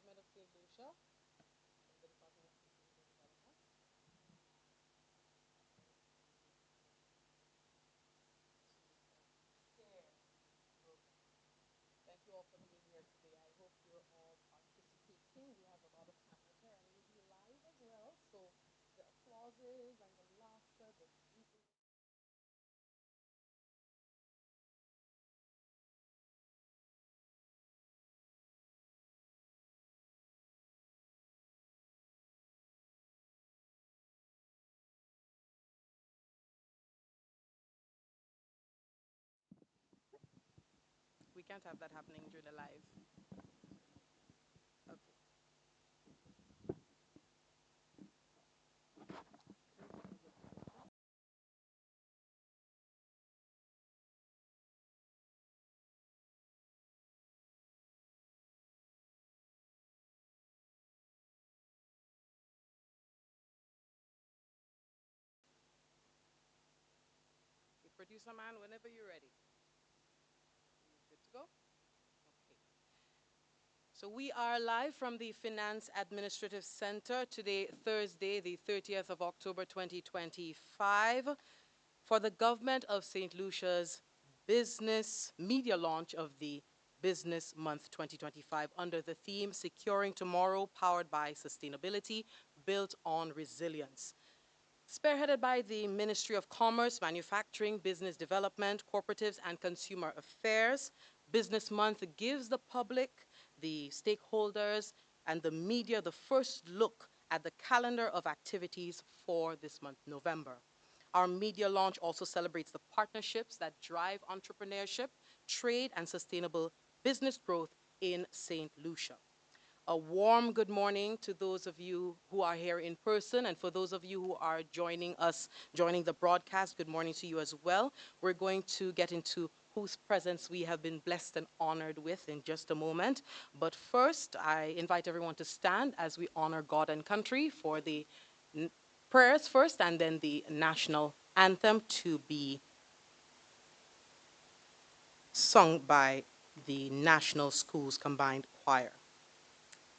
Government of St. Lucia, from the Department of Sustainable Development. Share program. Thank you all for being here today. I hope you're all participating. We have a lot of cameras here and we'll be live as well. So the applauses and the laughter, the jubilee. We can't have that happening during the live. Okay. Okay, producer man, whenever you're ready. You good to go? Okay. So we are live from the Finance Administrative Center today, Thursday, the 30th of October, 2025, for the Government of St. Lucia's business media launch of the Business Month 2025 under the theme Securing Tomorrow, Powered by Sustainability, Built on Resilience. Spearheaded by the Ministry of Commerce, Manufacturing, Business Development, Cooperatives, and Consumer Affairs, Business Month gives the public, the stakeholders, and the media the first look at the calendar of activities for this month, November. Our media launch also celebrates the partnerships that drive entrepreneurship, trade, and sustainable business growth in St. Lucia. A warm good morning to those of you who are here in person, and for those of you who are joining the broadcast, good morning to you as well. We're going to get into whose presence we have been blessed and honored with in just a moment. But first, I invite everyone to stand as we honor God and country for the prayers first, and then the national anthem to be sung by the National Schools Combined Choir.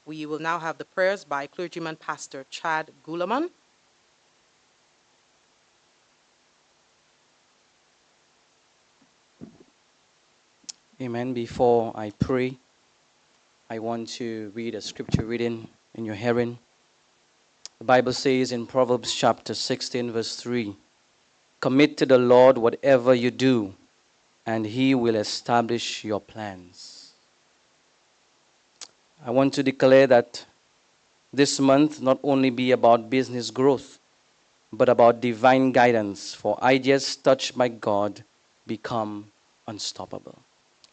We will now have the prayers by clergyman Pastor Chad Gulaman. Amen. Before I pray, I want to read a scripture reading in your hearing. The Bible says in Proverbs chapter 16, verse 3, commit to the Lord whatever you do, and he will establish your plans. I want to declare that this month not only be about business growth, but about divine guidance, for ideas touched by God become unstoppable.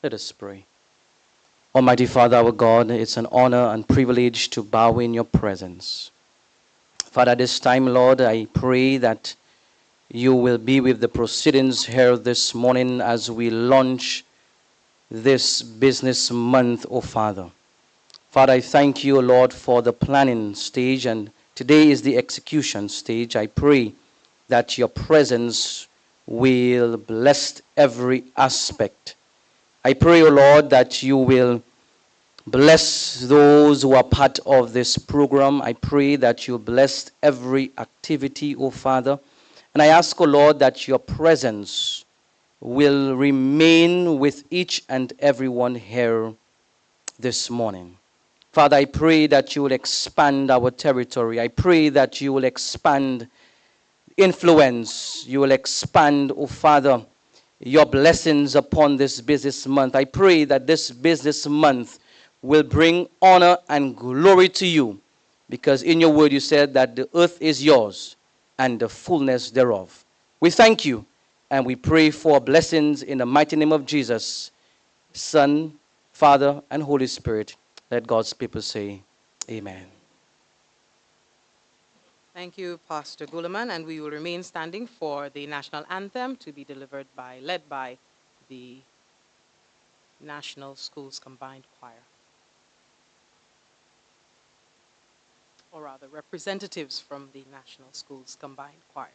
Let us pray. Almighty Father, our God, it's an honor and privilege to bow in your presence. Father, this time, Lord, I pray that you will be with the proceedings here this morning as we launch this business month, oh Father. Father, I thank you, Lord, for the planning stage, and today is the execution stage. I pray that your presence will bless every aspect. I pray, O Lord, that you will bless those who are part of this program. I pray that you bless every activity, O Father. And I ask, O Lord, that your presence will remain with each and everyone here this morning. Father, I pray that you will expand our territory. I pray that you will expand influence. You will expand, O Father, your blessings upon this business month. I pray that this business month will bring honor and glory to you, because in your word you said that the earth is yours and the fullness thereof. We thank you and we pray for blessings in the mighty name of Jesus, Son, Father, and Holy Spirit. Let God's people say, amen. Thank you, Pastor Gulaman, and we will remain standing for the national anthem to be led by the National Schools Combined Choir, or rather representatives from the National Schools Combined Choir.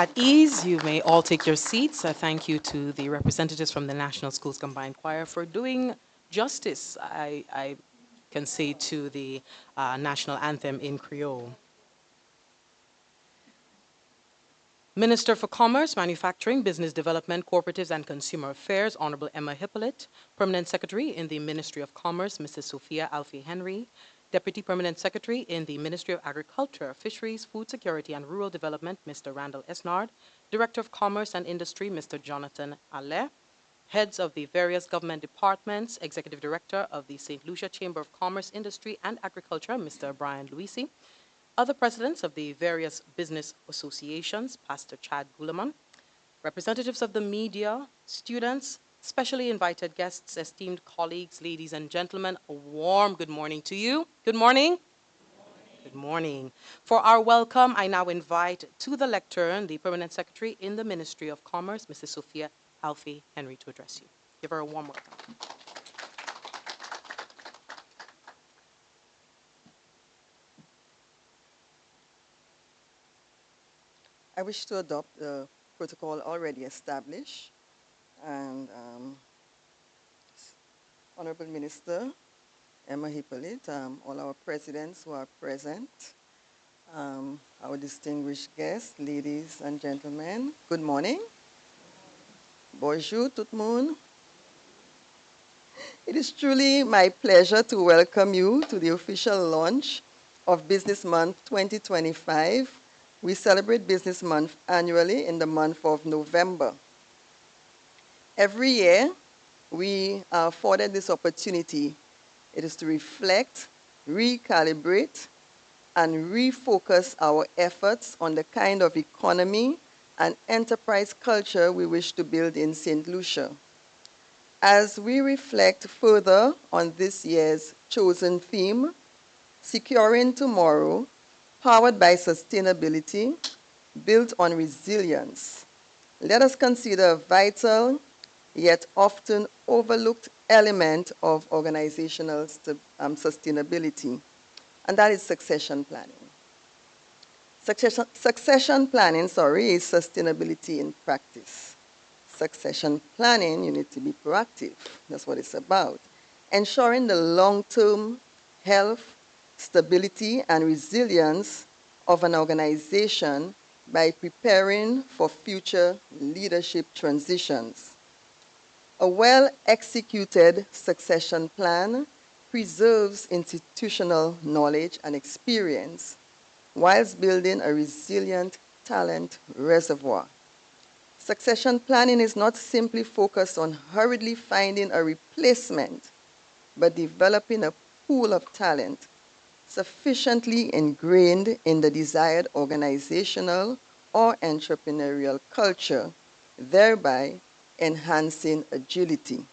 at ease. You may all take your seats. Thank you to the representatives from the National Schools Combined Choir for doing justice, I can say, to the national anthem in Creole. Minister for Commerce, Manufacturing, Business Development, Cooperatives and Consumer Affairs, Honorable Emma Hippolyte. Permanent Secretary in the Ministry of Commerce, Mrs. Sophia Alfie Henry. Deputy Permanent Secretary in the Ministry of Agriculture, Fisheries, Food Security and Rural Development, Mr. Randall Esnard. Director of Commerce and Industry, Mr. Jonathan Allais. Heads of the various government departments, Executive Director of the St. Lucia Chamber of Commerce, Industry and Agriculture, Mr. Brian Luisi. Other presidents of the various business associations, Pastor Chad Guleman. Representatives of the media, students, specially invited guests, esteemed colleagues, ladies and gentlemen, a warm good morning to you. Good morning. Good morning. For our welcome, I now invite to the lectern the Permanent Secretary in the Ministry of Commerce, Mrs. Sophia Alfie Henry, to address you. Give her a warm welcome. I wish to adopt the protocol already established. And Honorable Minister Emma Hippolyte, all our presidents who are present, our distinguished guests, ladies and gentlemen, good morning. Bonjour tout le monde. It is truly my pleasure to welcome you to the official launch of Business Month 2025. We celebrate Business Month annually in the month of November. Every year, we are afforded this opportunity. It is to reflect, recalibrate, and refocus our efforts on the kind of economy and enterprise culture we wish to build in St. Lucia. As we reflect further on this year's chosen theme, Securing Tomorrow, powered by sustainability, built on resilience, let us consider a vital yet often overlooked element of organizational sustainability, and that is succession planning. Succession planning, is sustainability in practice. Succession planning, you need to be proactive. That's what it's about. Ensuring the long-term health, stability, and resilience of an organization by preparing for future leadership transitions. A well-executed succession plan preserves institutional knowledge and experience whilst building a resilient talent reservoir. Succession planning is not simply focused on hurriedly finding a replacement, but developing a pool of talent sufficiently ingrained in the desired organizational or entrepreneurial culture, thereby enhancing agility.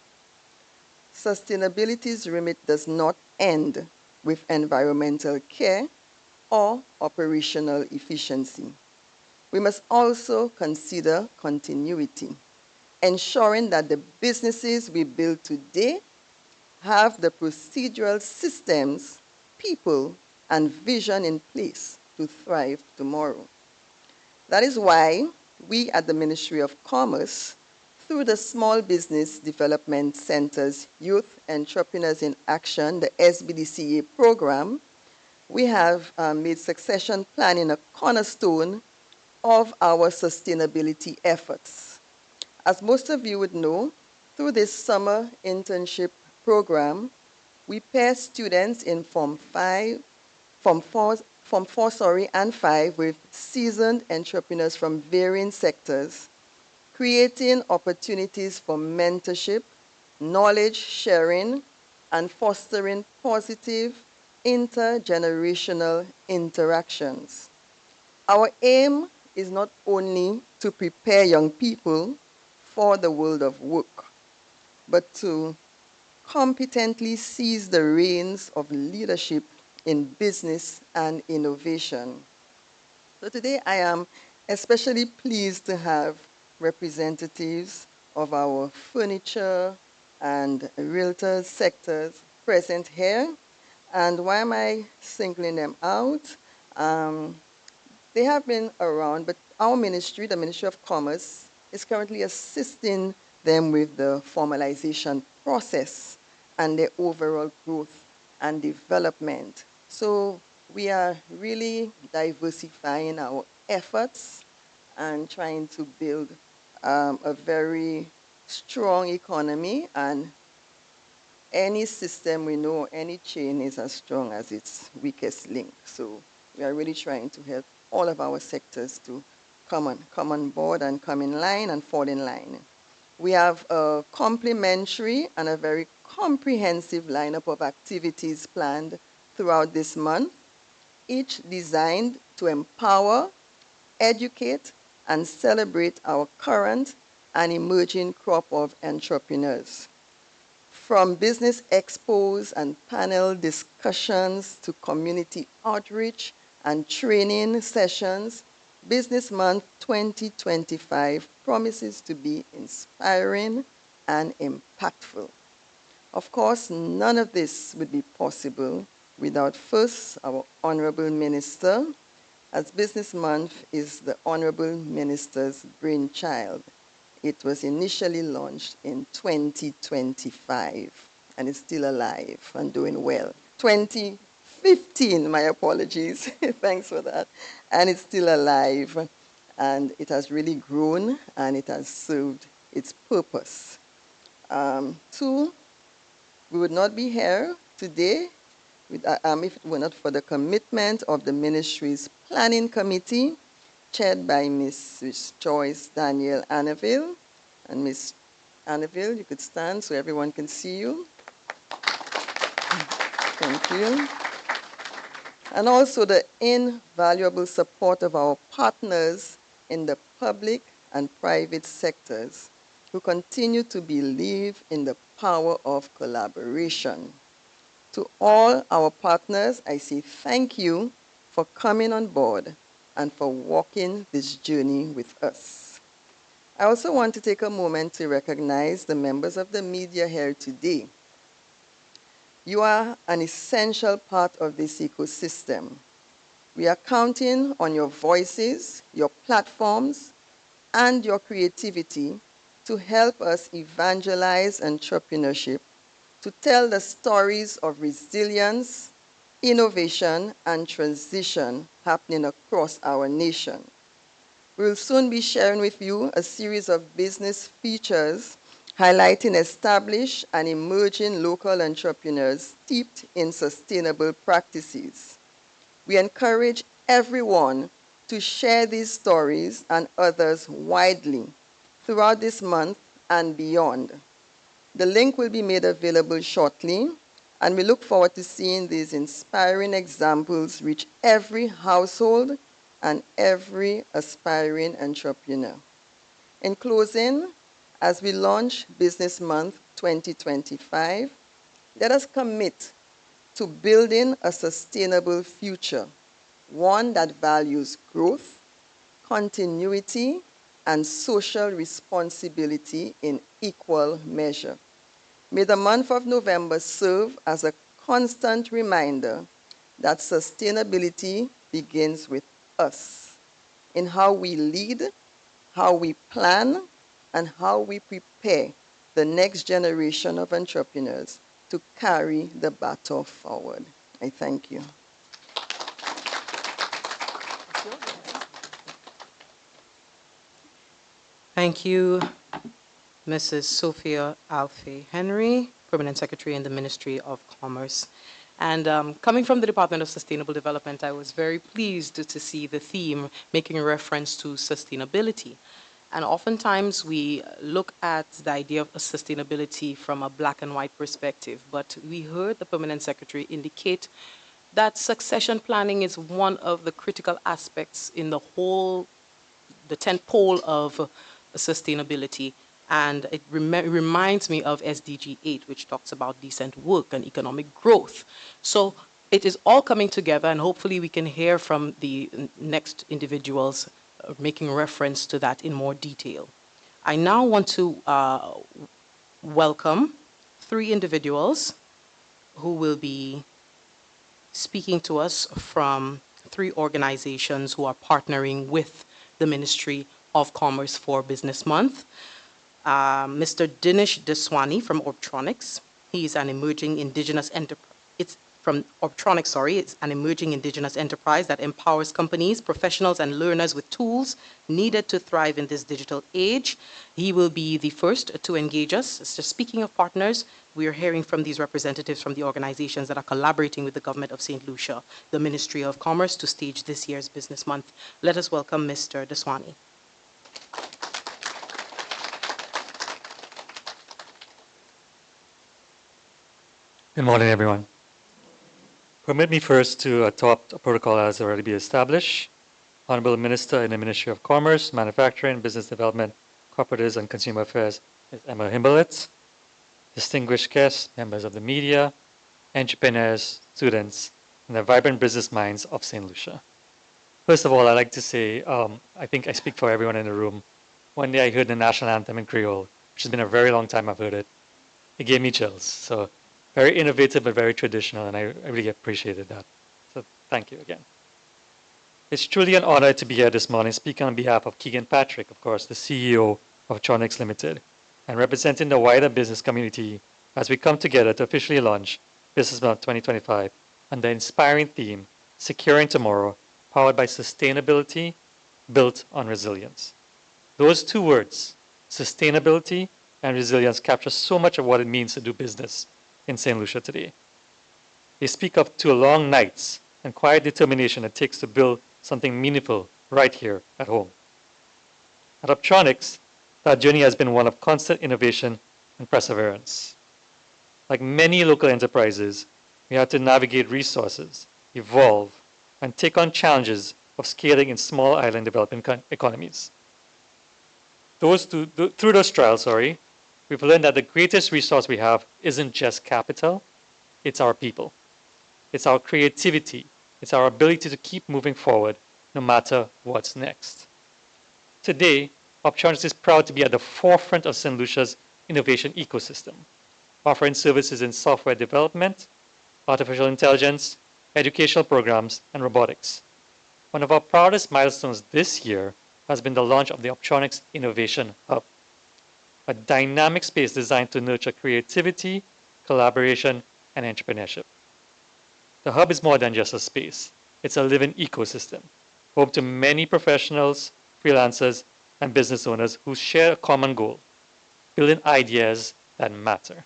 Sustainability's remit does not end with environmental care or operational efficiency. We must also consider continuity, ensuring that the businesses we build today have the procedural systems, people, and vision in place to thrive tomorrow. That is why we at the Ministry of Commerce, through the Small Business Development Center's Youth Entrepreneurs in Action, the SBDCA program, we have made succession planning a cornerstone of our sustainability efforts. As most of you would know, through this summer internship program, we pair students in Form 4 and 5 with seasoned entrepreneurs from varying sectors, creating opportunities for mentorship, knowledge sharing, and fostering positive intergenerational interactions. Our aim is not only to prepare young people for the world of work, but to competently seize the reins of leadership in business and innovation. So today I am especially pleased to have representatives of our furniture and realtor sectors present here. And why am I singling them out? They have been around, but our ministry, the Ministry of Commerce, is currently assisting them with the formalization process and their overall growth and development. So we are really diversifying our efforts and trying to build a very strong economy, and any system we know, any chain is as strong as its weakest link. So we are really trying to help all of our sectors to come on board and come in line and fall in line. We have a complementary and a very comprehensive lineup of activities planned throughout this month, each designed to empower, educate, and celebrate our current and emerging crop of entrepreneurs. From business expos and panel discussions to community outreach and training sessions, Business Month 2025 promises to be inspiring and impactful. Of course, none of this would be possible without first our Honorable Minister, as Business Month is the Honorable Minister's brainchild. It was initially launched in 2025 and is still alive and doing well. 2015, my apologies. Thanks for that. And it's still alive, and it has really grown and it has served its purpose. Two, we would not be here today if it were not for the commitment of the ministry's planning committee, chaired by Mrs. Joyce Daniel Anneville. And Ms. Anneville, you could stand so everyone can see you. Thank you. And also the invaluable support of our partners in the public and private sectors who continue to believe in the power of collaboration. To all our partners, I say thank you for coming on board and for walking this journey with us. I also want to take a moment to recognize the members of the media here today. You are an essential part of this ecosystem. We are counting on your voices, your platforms, and your creativity to help us evangelize entrepreneurship, to tell the stories of resilience, innovation, and transition happening across our nation. We'll soon be sharing with you a series of business features highlighting established and emerging local entrepreneurs steeped in sustainable practices. We encourage everyone to share these stories and others widely throughout this month and beyond. The link will be made available shortly, and we look forward to seeing these inspiring examples reach every household and every aspiring entrepreneur. In closing, as we launch Business Month 2025, let us commit to building a sustainable future, one that values growth, continuity, and social responsibility in equal measure. May the month of November serve as a constant reminder that sustainability begins with us, in how we lead, how we plan, and how we prepare the next generation of entrepreneurs to carry the baton forward. I thank you. Thank you, Mrs. Sophia Alfie Henry, Permanent Secretary in the Ministry of Commerce. And coming from the Department of Sustainable Development, I was very pleased to see the theme making a reference to sustainability. And oftentimes we look at the idea of sustainability from a black and white perspective, but we heard the Permanent Secretary indicate that succession planning is one of the critical aspects in the tent pole of sustainability. And it reminds me of SDG 8, which talks about decent work and economic growth. So it is all coming together, and hopefully we can hear from the next individuals making reference to that in more detail. I now want to welcome 3 individuals who will be speaking to us from 3 organizations who are partnering with the Ministry of Commerce for Business Month. Mr. Dinesh Deswani from Optronics. He is an emerging indigenous enterprise. It's from Optronics, sorry. It's an emerging indigenous enterprise that empowers companies, professionals, and learners with tools needed to thrive in this digital age. He will be the first to engage us. So speaking of partners, we are hearing from these representatives from the organizations that are collaborating with the government of St. Lucia, the Ministry of Commerce, to stage this year's Business Month. Let us welcome Mr. Deswani. Good morning, everyone. Permit me first to adopt a protocol that has already been established. Honorable Minister in the Ministry of Commerce, Manufacturing, Business Development, Cooperatives and Consumer Affairs is Emma Himmelitz. Distinguished guests, members of the media, entrepreneurs, students, and the vibrant business minds of St. Lucia. First of all, I'd like to say, I think I speak for everyone in the room. One day I heard the national anthem in Creole, which has been a very long time I've heard it. It gave me chills. So very innovative, but very traditional, and I really appreciated that. So thank you again. It's truly an honor to be here this morning speaking on behalf of Keegan Patrick, of course, the CEO of Optronics Limited, and representing the wider business community as we come together to officially launch Business Month 2025 on the inspiring theme, Securing Tomorrow, powered by sustainability, built on resilience. Those two words, sustainability and resilience, capture so much of what it means to do business in St. Lucia today. They speak of two long nights and quiet determination it takes to build something meaningful right here at home. At Optronics, that journey has been one of constant innovation and perseverance. Like many local enterprises, we had to navigate resources, evolve, and take on challenges of scaling in small island developing economies. Through those trials, we've learned that the greatest resource we have isn't just capital, it's our people. It's our creativity. It's our ability to keep moving forward no matter what's next. Today, Optronics is proud to be at the forefront of St. Lucia's innovation ecosystem, offering services in software development, artificial intelligence, educational programs, and robotics. One of our proudest milestones this year has been the launch of the Optronics Innovation Hub, a dynamic space designed to nurture creativity, collaboration, and entrepreneurship. The hub is more than just a space. It's a living ecosystem, home to many professionals, freelancers, and business owners who share a common goal, building ideas that matter.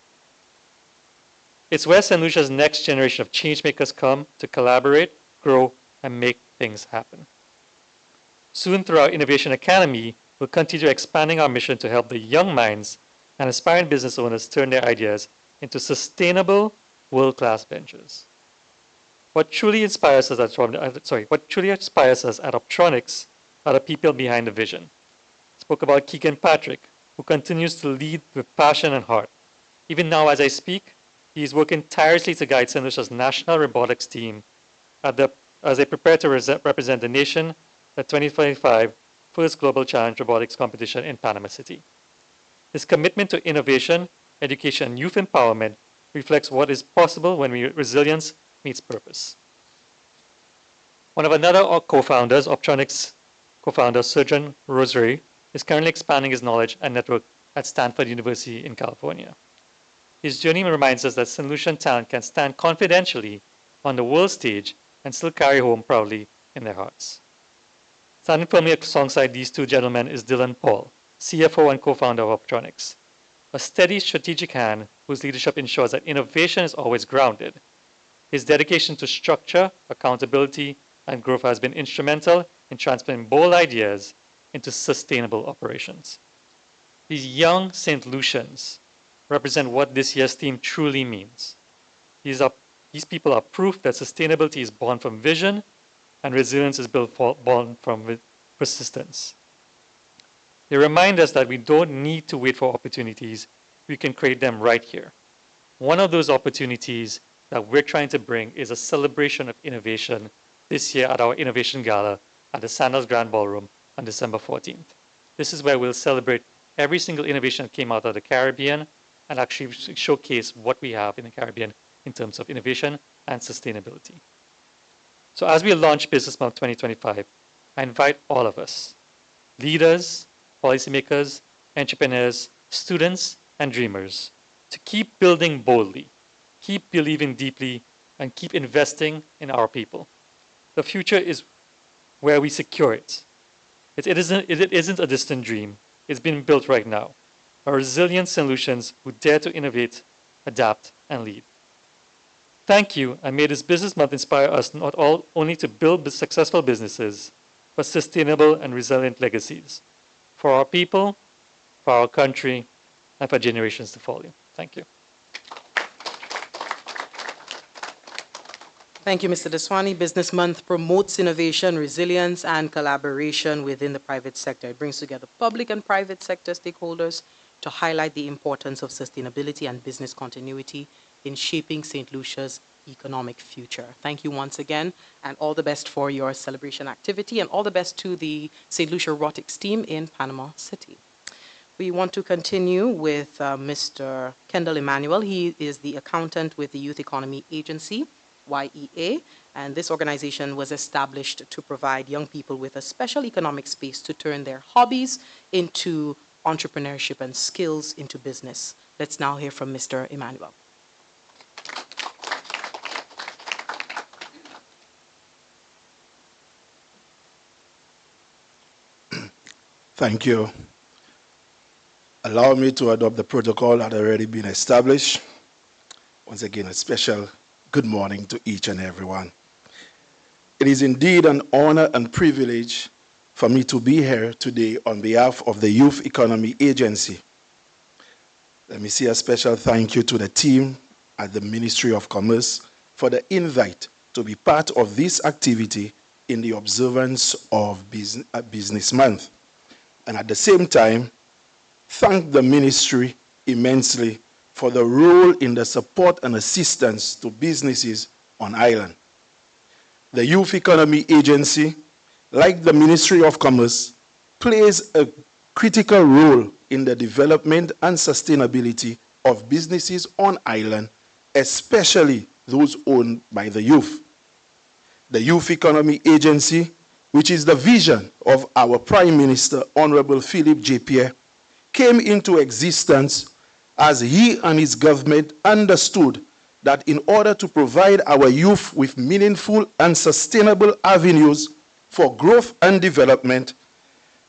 It's where St. Lucia's next generation of changemakers come to collaborate, grow, and make things happen. Soon, through our Innovation Academy, we'll continue expanding our mission to help the young minds and aspiring business owners turn their ideas into sustainable, world-class ventures. What truly inspires us at Optronics are the people behind the vision. I spoke about Keegan Patrick, who continues to lead with passion and heart. Even now, as I speak, he is working tirelessly to guide St. Lucia's national robotics team as they prepare to represent the nation at 2025 First Global Challenge Robotics Competition in Panama City. His commitment to innovation, education, and youth empowerment reflects what is possible when resilience meets purpose. One of another co-founders, Optronics co-founder Surgeon Rosary, is currently expanding his knowledge and network at Stanford University in California. His journey reminds us that St. Lucian talent can stand confidentially on the world stage and still carry home proudly in their hearts. Standing firmly alongside these two gentlemen is Dylan Paul, CFO and co-founder of Optronics, a steady strategic hand whose leadership ensures that innovation is always grounded. His dedication to structure, accountability, and growth has been instrumental in transforming bold ideas into sustainable operations. These young St. Lucians represent what this year's theme truly means. These people are proof that sustainability is born from vision and resilience is born from persistence. They remind us that we don't need to wait for opportunities, we can create them right here. One of those opportunities that we're trying to bring is a celebration of innovation this year at our Innovation Gala at the Sandals Grand Ballroom on December 14th. This is where we'll celebrate every single innovation that came out of the Caribbean and actually showcase what we have in the Caribbean in terms of innovation and sustainability. So as we launch Business Month 2025, I invite all of us leaders, policymakers, entrepreneurs, students, and dreamers to keep building boldly, keep believing deeply, and keep investing in our people. The future is where we secure it. It isn't a distant dream. It's being built right now. Our resilient solutions who dare to innovate, adapt, and lead. Thank you, and may this Business Month inspire us not only to build successful businesses, but sustainable and resilient legacies for our people, for our country, and for generations to follow. Thank you. Thank you, Mr. Deswani. Business Month promotes innovation, resilience, and collaboration within the private sector. It brings together public and private sector stakeholders to highlight the importance of sustainability and business continuity in shaping St. Lucia's economic future. Thank you once again, and all the best for your celebration activity, and all the best to the St. Lucia Robotics team in Panama City. We want to continue with Mr. Kendall Emmanuel. He is the accountant with the Youth Economy Agency, YEA, and this organization was established to provide young people with a special economic space to turn their hobbies into entrepreneurship and skills into business. Let's now hear from Mr. Emmanuel. Thank you. Allow me to adopt the protocol that had already been established. Once again, a special good morning to each and everyone. It is indeed an honor and privilege for me to be here today on behalf of the Youth Economy Agency. Let me say a special thank you to the team at the Ministry of Commerce for the invite to be part of this activity in the observance of Business Month. And at the same time, thank the ministry immensely for the role in the support and assistance to businesses on island. The Youth Economy Agency, like the Ministry of Commerce, plays a critical role in the development and sustainability of businesses on island, especially those owned by the youth. The Youth Economy Agency, which is the vision of our Prime Minister, Honorable Philip J. Pierre, came into existence as he and his government understood that in order to provide our youth with meaningful and sustainable avenues for growth and development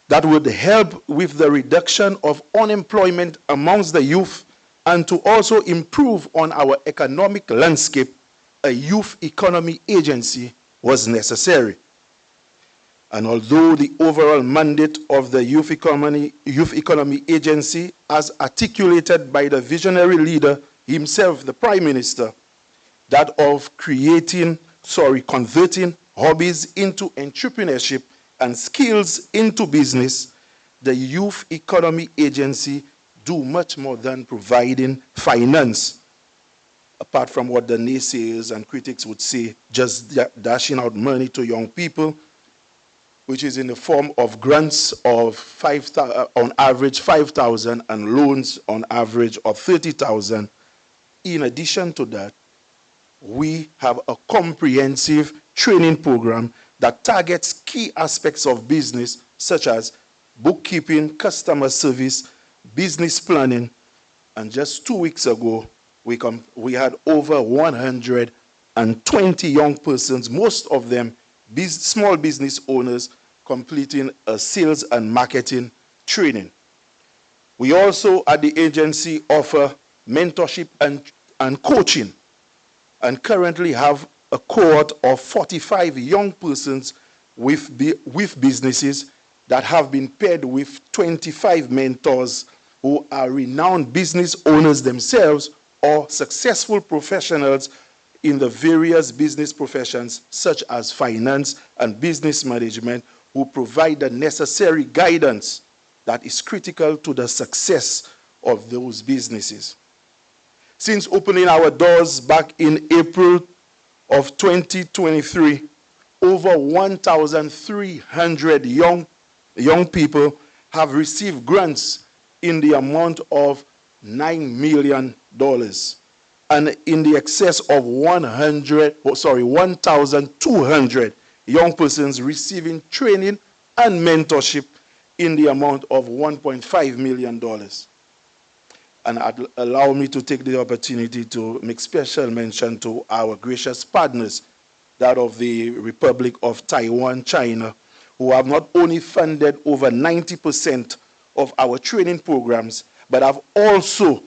that would help with the reduction of unemployment amongst the youth and to also improve on our economic landscape, a youth economy agency was necessary. And although the overall mandate of the Youth Economy Agency, as articulated by the visionary leader himself, the Prime Minister, that of converting hobbies into entrepreneurship and skills into business, the Youth Economy Agency do much more than providing finance. Apart from what the naysayers and critics would say, just dashing out money to young people, which is in the form of grants of on average 5,000 and loans on average of 30,000. In addition to that, we have a comprehensive training program that targets key aspects of business such as bookkeeping, customer service, business planning. And just 2 weeks ago, we had over 120 young persons, most of them small business owners, completing a sales and marketing training. We also at the agency offer mentorship and coaching, and currently have a cohort of 45 young persons with businesses that have been paired with 25 mentors who are renowned business owners themselves or successful professionals in the various business professions such as finance and business management, who provide the necessary guidance that is critical to the success of those businesses. Since opening our doors back in April of 2023, over 1,300 young people have received grants in the amount of $9 million. And in the excess of 1,200 young persons receiving training and mentorship in the amount of $1.5 million. And allow me to take the opportunity to make special mention to our gracious partners, that of the Republic of Taiwan, China, who have not only funded over 90% of our training programs, but have also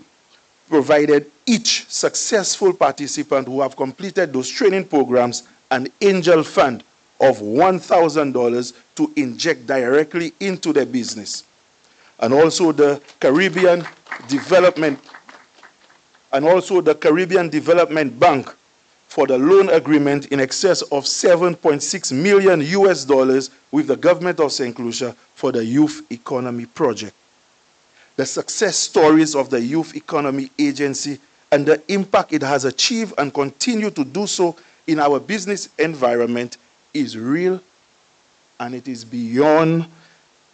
provided each successful participant who have completed those training programs an angel fund of $1,000 to inject directly into their business. And also the Caribbean Development Bank for the loan agreement in excess of $7.6 million with the government of St. Lucia for the Youth Economy Project. The success stories of the Youth Economy Agency and the impact it has achieved and continue to do so in our business environment is real, and it is beyond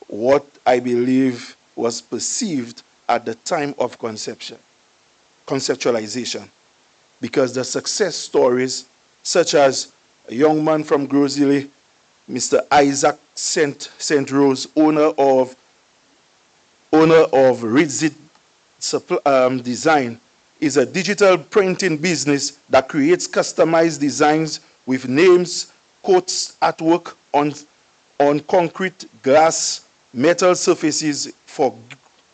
what I believe was perceived at the time of conceptualization. Because the success stories, such as a young man from Grosile, Mr. Isaac St. Rose, owner of Ritzit Design, is a digital printing business that creates customized designs with names, quotes, artwork on concrete, glass, metal surfaces,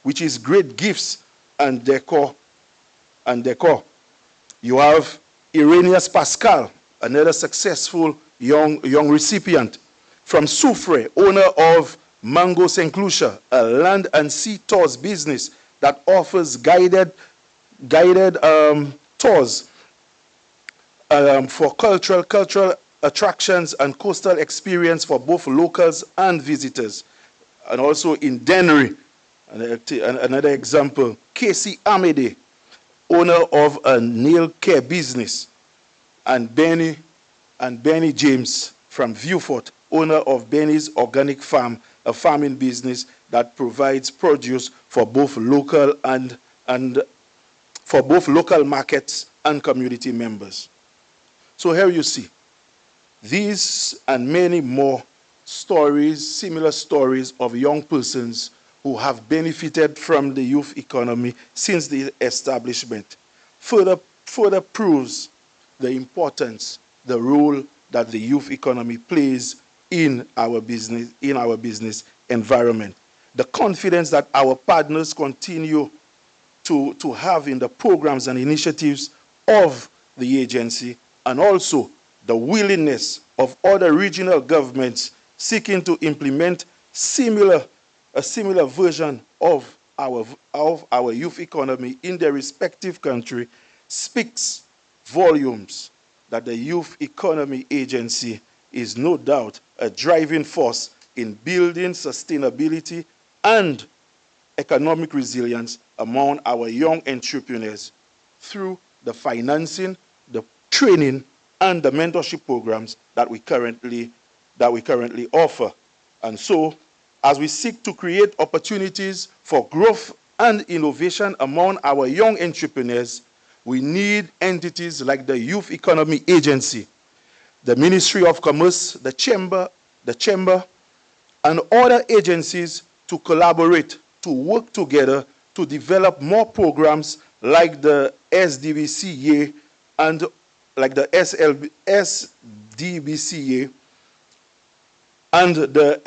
which is great gifts and decor. You have Irenaeus Pascal, another successful young recipient from Soufre, owner of Mango St. Lucia, a land and sea tours business that offers guided tours for cultural attractions and coastal experience for both locals and visitors. And also in Dennery, another example, Casey Amede, owner of a nail care business, and Benny James from Viewfort, owner of Benny's Organic Farm, a farming business that provides produce for both local markets and community members. So here you see these and many more stories, similar stories of young persons who have benefited from the youth economy since the establishment. Further proves the importance, the role that the youth economy plays in our business environment. The confidence that our partners continue to have in the programs and initiatives of the agency, and also the willingness of other regional governments seeking to implement a similar version of our youth economy in their respective country speaks volumes that the Youth Economy Agency is no doubt a driving force in building sustainability and economic resilience among our young entrepreneurs through the financing, the training, and the mentorship programs that we currently offer. And so, as we seek to create opportunities for growth and innovation among our young entrepreneurs, we need entities like the Youth Economy Agency, the Ministry of Commerce, the Chamber, and other agencies to collaborate, to work together to develop more programs like the SDBCA and like the SDBCA and the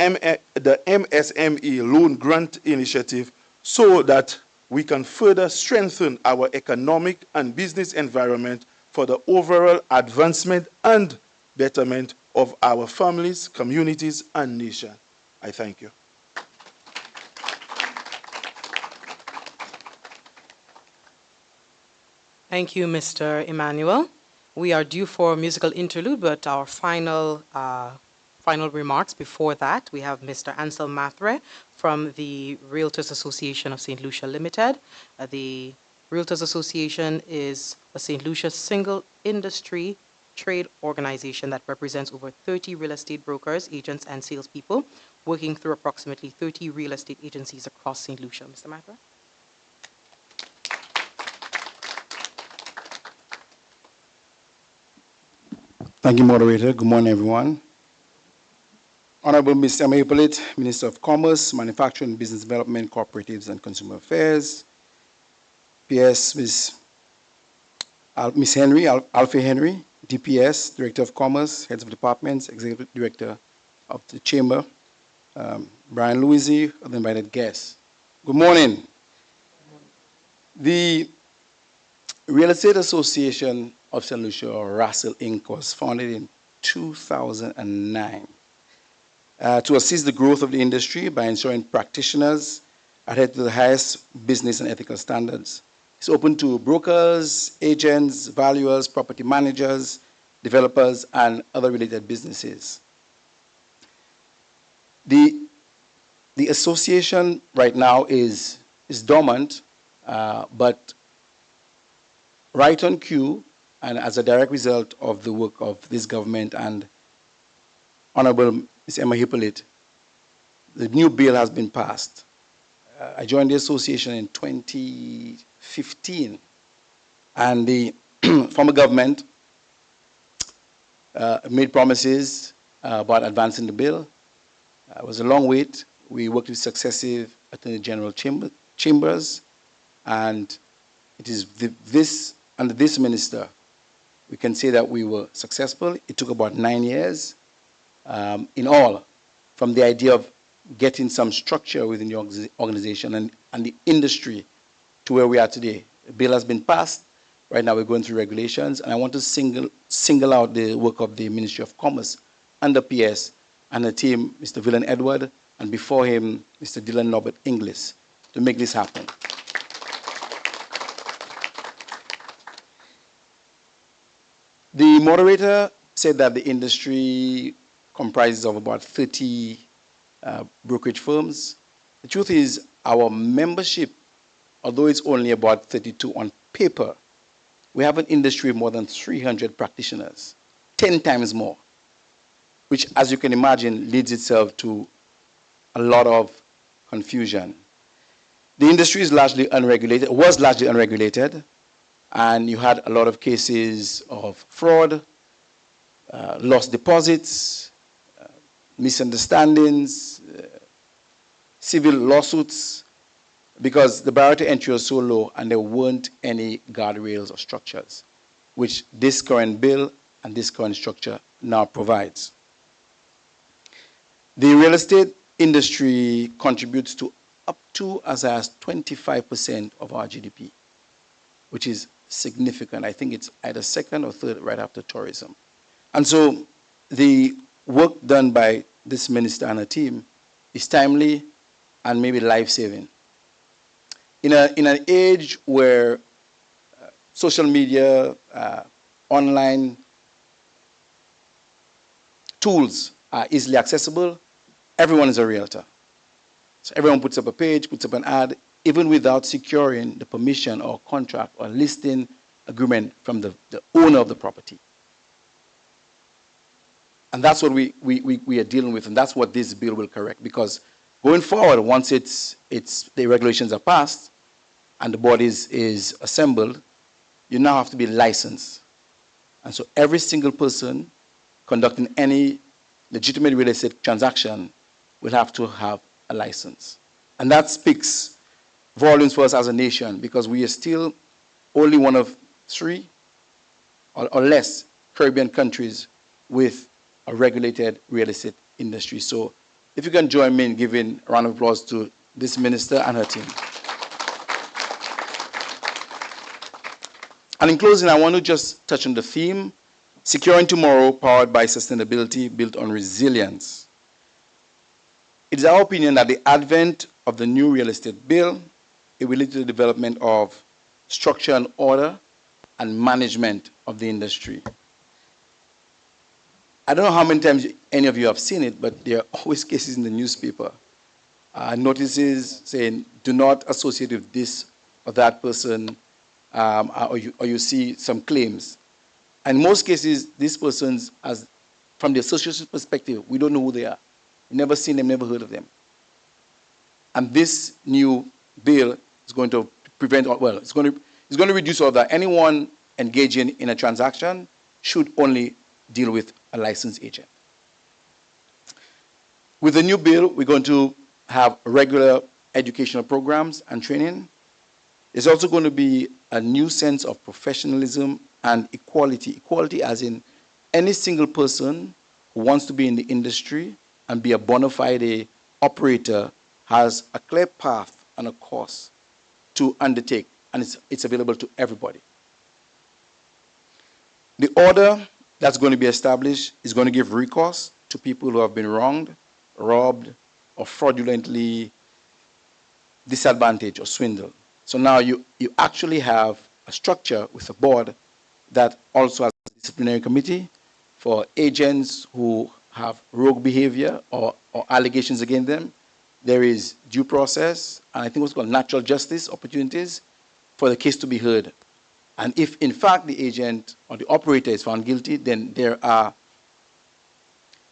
MSME Loan Grant Initiative, so that we can further strengthen our economic and business environment for the overall advancement and betterment of our families, communities, and nation. I thank you. Thank you, Mr. Emmanuel. We are due for a musical interlude, but our final remarks before that, we have Mr. Ansel Mathre from the Realtors Association of St. Lucia Limited. The Realtors Association is a St. Lucia single industry trade organization that represents over 30 real estate brokers, agents, and salespeople, working through approximately 30 real estate agencies across St. Lucia. Mr. Mathre? Thank you, moderator. Good morning, everyone. Honorable Mr. Emma Hippolyte, Minister of Commerce, Manufacturing, Business Development, Cooperatives and Consumer Affairs. PS, Ms. Henry, Alfie Henry, DPS, Director of Commerce, Heads of Departments, Executive Director of the Chamber. Brian Louisy, other invited guests. Good morning. The Real Estate Association of St. Lucia, or RASL Inc., was founded in 2009 to assist the growth of the industry by ensuring practitioners adhere to the highest business and ethical standards. It's open to brokers, agents, valuers, property managers, developers, and other related businesses. The association right now is dormant, but right on cue, and as a direct result of the work of this government and Honorable Ms. Emma Hippolyte, the new bill has been passed. I joined the association in 2015, and the former government made promises about advancing the bill. It was a long wait. We worked with successive Attorney General chambers, and it is under this minister, we can say that we were successful. It took about 9 years in all, from the idea of getting some structure within the organization and the industry to where we are today. The bill has been passed. Right now we're going through regulations, and I want to single out the work of the Ministry of Commerce and the PS and the team, Mr. Villan Edward, and before him, Mr. Dylan Norbert Inglis, to make this happen. The moderator said that the industry comprises of about 30 brokerage firms. The truth is, our membership, although it's only about 32 on paper, we have an industry of more than 300 practitioners, 10 times more, which, as you can imagine, leads itself to a lot of confusion. The industry is largely unregulated, was largely unregulated, and you had a lot of cases of fraud, lost deposits, misunderstandings, civil lawsuits, because the barrier to entry was so low and there weren't any guardrails or structures, which this current bill and this current structure now provides. The real estate industry contributes to up to as high as 25% of our GDP, which is significant. I think it's either second or third right after tourism. And so the work done by this minister and her team is timely and maybe life-saving. In an age where social media, online tools are easily accessible, everyone is a realtor. So everyone puts up a page, puts up an ad, even without securing the permission or contract or listing agreement from the owner of the property. And that's what we are dealing with, and that's what this bill will correct. Because going forward, once the regulations are passed and the board is assembled, you now have to be licensed. And so every single person conducting any legitimate real estate transaction will have to have a license. And that speaks volumes for us as a nation, because we are still only one of 3 or less Caribbean countries with a regulated real estate industry. So if you can join me in giving a round of applause to this minister and her team. And in closing, I want to just touch on the theme, Securing Tomorrow, Powered by Sustainability, Built on Resilience. It is our opinion that the advent of the new real estate bill, it will lead to the development of structure and order and management of the industry. I don't know how many times any of you have seen it, but there are always cases in the newspaper, notices saying, do not associate with this or that person, or you see some claims. And in most cases, these persons, from the association's perspective, we don't know who they are. We've never seen them, never heard of them. And this new bill is going to prevent, well, it's going to reduce all that. Anyone engaging in a transaction should only deal with a licensed agent. With the new bill, we're going to have regular educational programs and training. There's also going to be a new sense of professionalism and equality. Equality as in any single person who wants to be in the industry and be a bona fide operator has a clear path and a course to undertake, and it's available to everybody. The order that's going to be established is going to give recourse to people who have been wronged, robbed, or fraudulently disadvantaged or swindled. So now you actually have a structure with a board that also has a disciplinary committee for agents who have rogue behavior or allegations against them. There is due process, and I think what's called natural justice opportunities for the case to be heard. And if, in fact, the agent or the operator is found guilty, then there are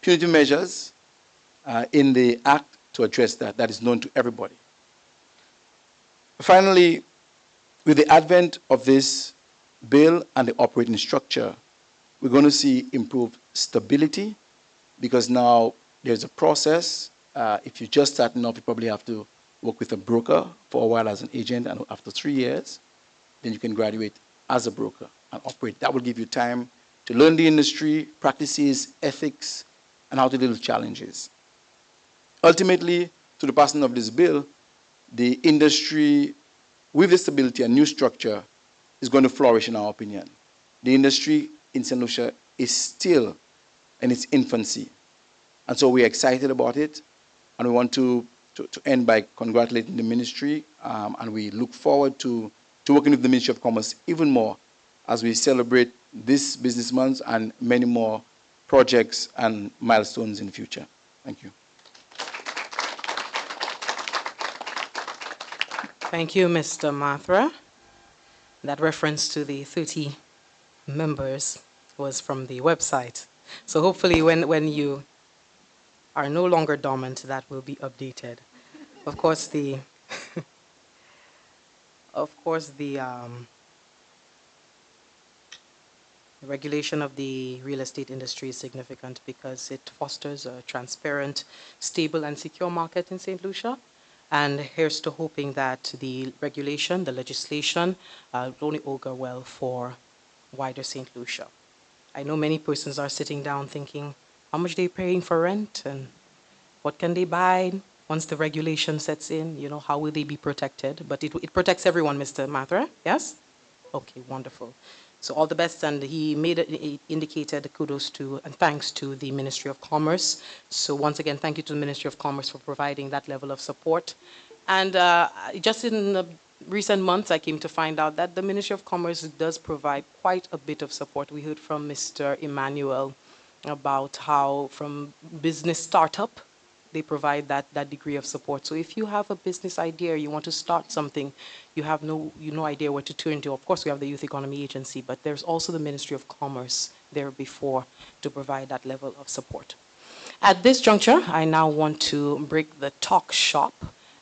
punitive measures in the Act to address that. That is known to everybody. Finally, with the advent of this bill and the operating structure, we're going to see improved stability because now there's a process. If you're just starting off, you probably have to work with a broker for a while as an agent, and after 3 years, then you can graduate as a broker and operate. That will give you time to learn the industry, practices, ethics, and how to deal with challenges. Ultimately, to the passing of this bill, the industry, with the stability and new structure, is going to flourish in our opinion. The industry in St. Lucia is still in its infancy. And so we're excited about it, and we want to end by congratulating the ministry, and we look forward to working with the Ministry of Commerce even more as we celebrate this business month and many more projects and milestones in the future. Thank you. Thank you, Mr. Mathra. That reference to the 30 members was from the website. So hopefully when you are no longer dormant, that will be updated. Of course, the regulation of the real estate industry is significant because it fosters a transparent, stable, and secure market in St. Lucia. And here's to hoping that the regulation, the legislation, will only augur well for wider St. Lucia. I know many persons are sitting down thinking, how much they're paying for rent and what can they buy once the regulation sets in? You know, how will they be protected? But it protects everyone, Mr. Mathra, yes? Okay, wonderful. So all the best, and he indicated kudos to and thanks to the Ministry of Commerce. So once again, thank you to the Ministry of Commerce for providing that level of support. And just in the recent months, I came to find out that the Ministry of Commerce does provide quite a bit of support. We heard from Mr. Emmanuel about how from business startup, they provide that degree of support. So if you have a business idea, you want to start something, you have no idea where to turn to. Of course, we have the Youth Economy Agency, but there's also the Ministry of Commerce there before to provide that level of support. At this juncture, I now want to break the talk shop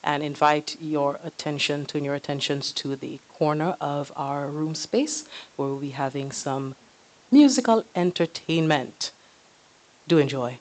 and invite your attentions to the corner of our room space where we'll be having some musical entertainment. Do enjoy.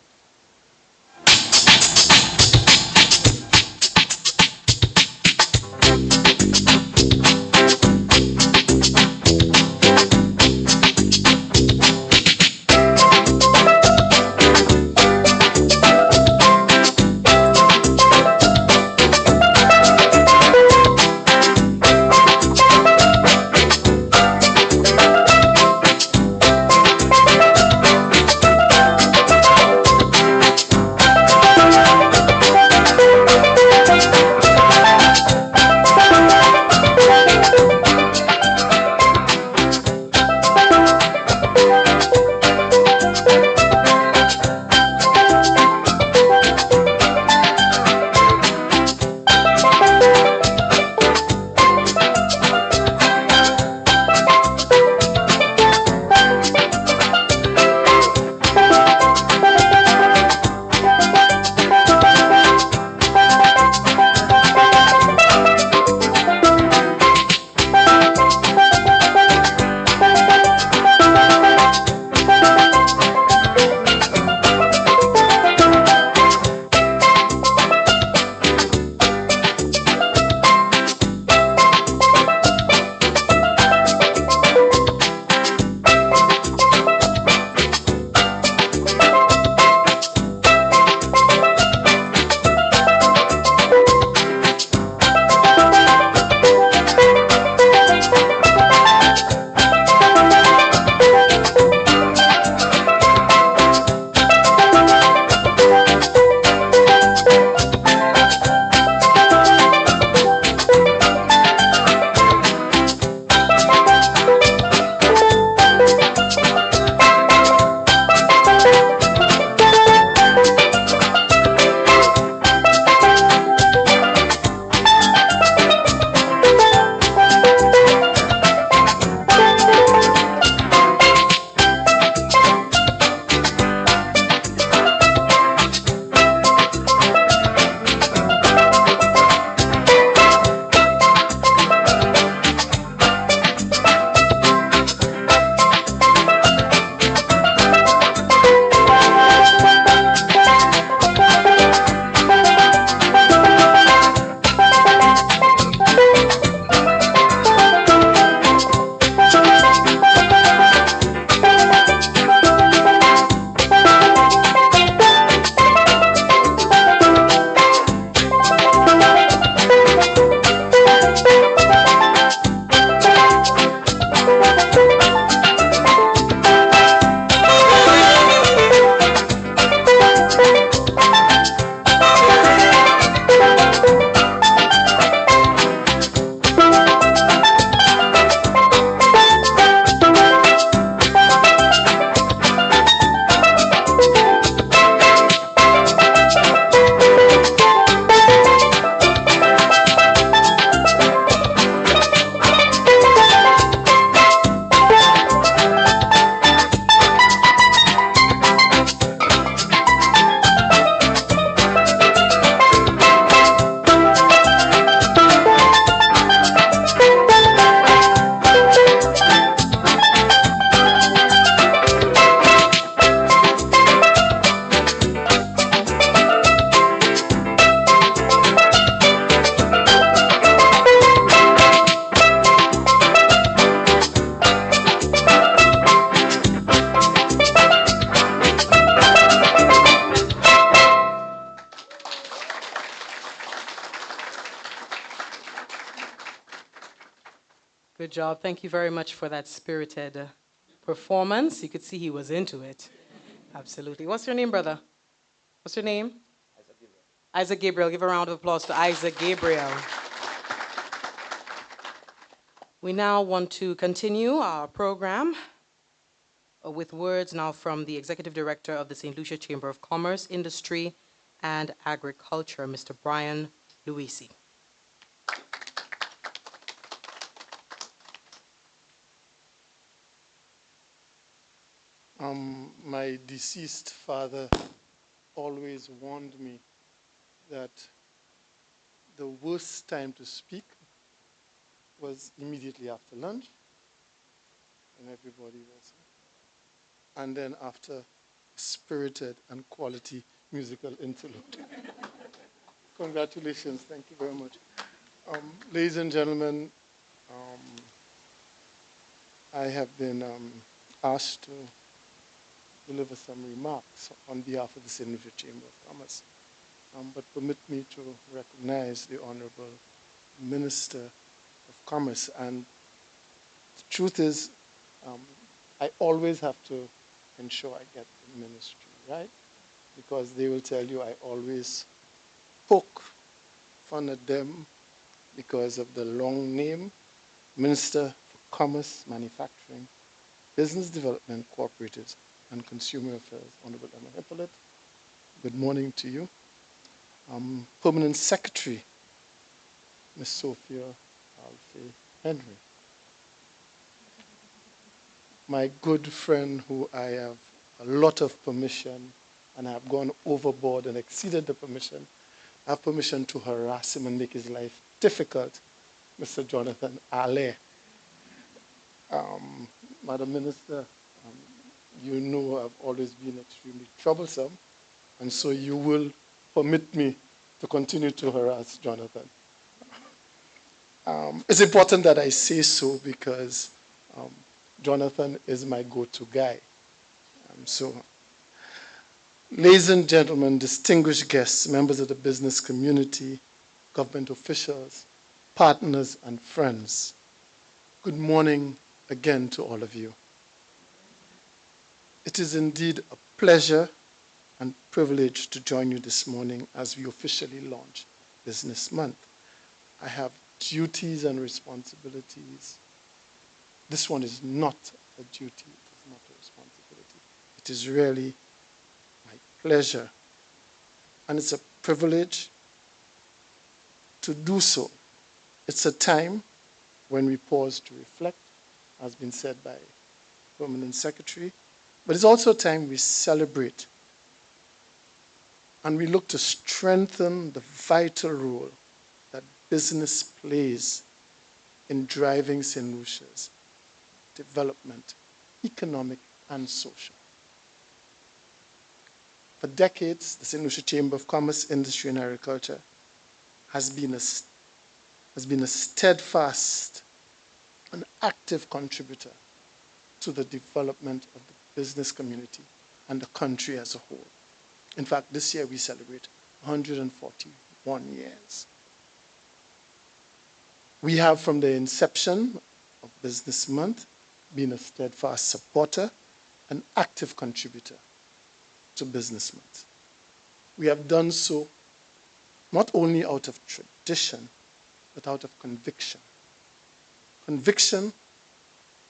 Good job. Thank you very much for that spirited performance. You could see he was into it. Absolutely. What's your name, brother? What's your name? Isaac Gabriel. Give a round of applause to Isaac Gabriel. We now want to continue our program with words now from the Executive Director of the St. Lucia Chamber of Commerce, Industry, and Agriculture, Mr. Brian Luisi. My deceased father always warned me that the worst time to speak was immediately after lunch, and everybody was, and then after spirited and quality musical interlude. Congratulations, thank you very much. Ladies and gentlemen, I have been asked to deliver some remarks on behalf of the St. Lucia Chamber of Commerce. But permit me to recognize the Honorable Minister of Commerce. And the truth is, I always have to ensure I get the ministry right, because they will tell you I always poke fun at them because of the long name, Minister for Commerce, Manufacturing, Business Development, Cooperatives, and Consumer Affairs, Honorable Emma Hippolyte. Good morning to you. Permanent Secretary, Ms. Sophia Alfie Henry. My good friend who I have a lot of permission and I have gone overboard and exceeded the permission. I have permission to harass him and make his life difficult, Mr. Jonathan Ale. Madam Minister, you know I've always been extremely troublesome, and so you will permit me to continue to harass Jonathan. It's important that I say so because Jonathan is my go-to guy. Ladies and gentlemen, distinguished guests, members of the business community, government officials, partners, and friends, good morning again to all of you. It is indeed a pleasure and privilege to join you this morning as we officially launch Business Month. I have duties and responsibilities. This one is not a duty, it is not a responsibility. It is really my pleasure, and it's a privilege to do so. It's a time when we pause to reflect, as been said by Permanent Secretary, but it's also a time we celebrate and we look to strengthen the vital role that business plays in driving St. Lucia's development, economic and social. For decades, the St. Lucia Chamber of Commerce, Industry and Agriculture has been a steadfast and active contributor to the development of the business community and the country as a whole. In fact, this year we celebrate 141 years. We have, from the inception of Business Month, been a steadfast supporter and active contributor to Business Month. We have done so not only out of tradition, but out of conviction. Conviction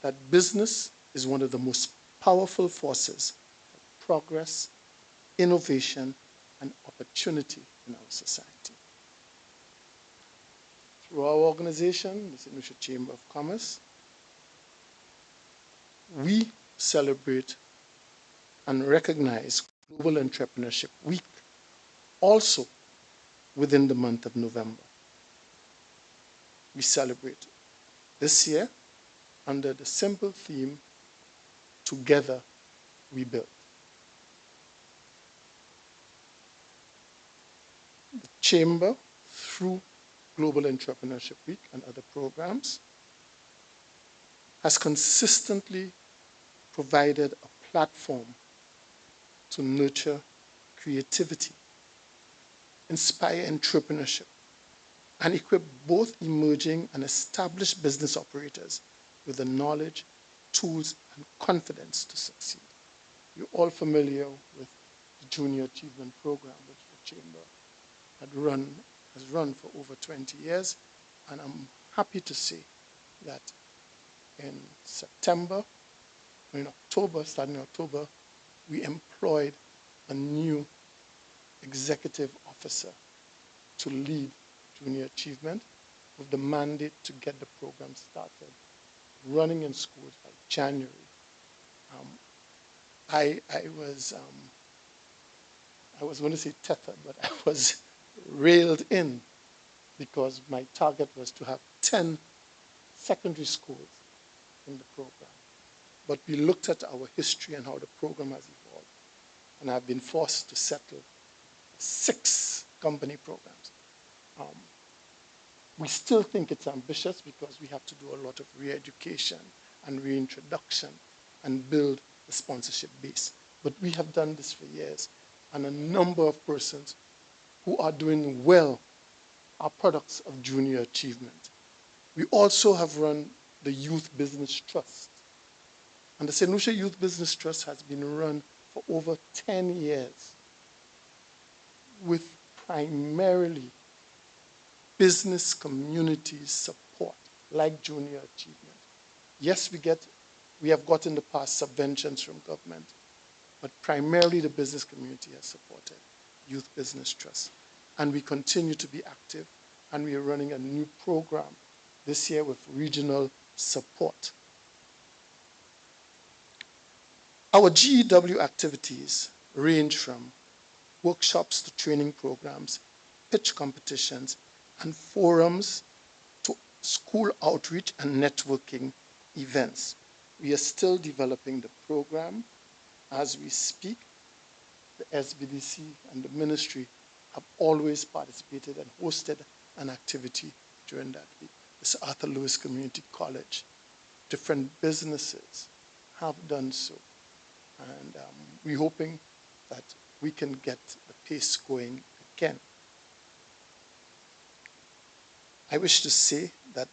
that business is one of the most powerful forces for progress, innovation, and opportunity in our society. Through our organization, the St. Lucia Chamber of Commerce, we celebrate and recognize Global Entrepreneurship Week also within the month of November. We celebrate this year under the simple theme, Together We Build. The Chamber, through Global Entrepreneurship Week and other programs, has consistently provided a platform to nurture creativity, inspire entrepreneurship, and equip both emerging and established business operators with the knowledge, tools, and confidence to succeed. You're all familiar with the Junior Achievement Program, which the Chamber has run for over 20 years, and I'm happy to say that in starting in October, we employed a new executive officer to lead Junior Achievement with the mandate to get the program started, running in schools by January. I was going to say tethered, but I was railed in because my target was to have 10 secondary schools in the program. But we looked at our history and how the program has evolved, and I've been forced to settle 6 company programs. We still think it's ambitious because we have to do a lot of re-education and reintroduction and build the sponsorship base. But we have done this for years, and a number of persons who are doing well are products of Junior Achievement. We also have run the Youth Business Trust. And the St. Lucia Youth Business Trust has been run for over 10 years with primarily business community support, like Junior Achievement. Yes, we have got in the past subventions from government, but primarily the business community has supported Youth Business Trust. And we continue to be active, and we are running a new program this year with regional support. Our GEW activities range from workshops to training programs, pitch competitions, and forums to school outreach and networking events. We are still developing the program as we speak. The SBDC and the ministry have always participated and hosted an activity during that week. The Sir Arthur Lewis Community College, different businesses have done so. And we're hoping that we can get the pace going again. I wish to say that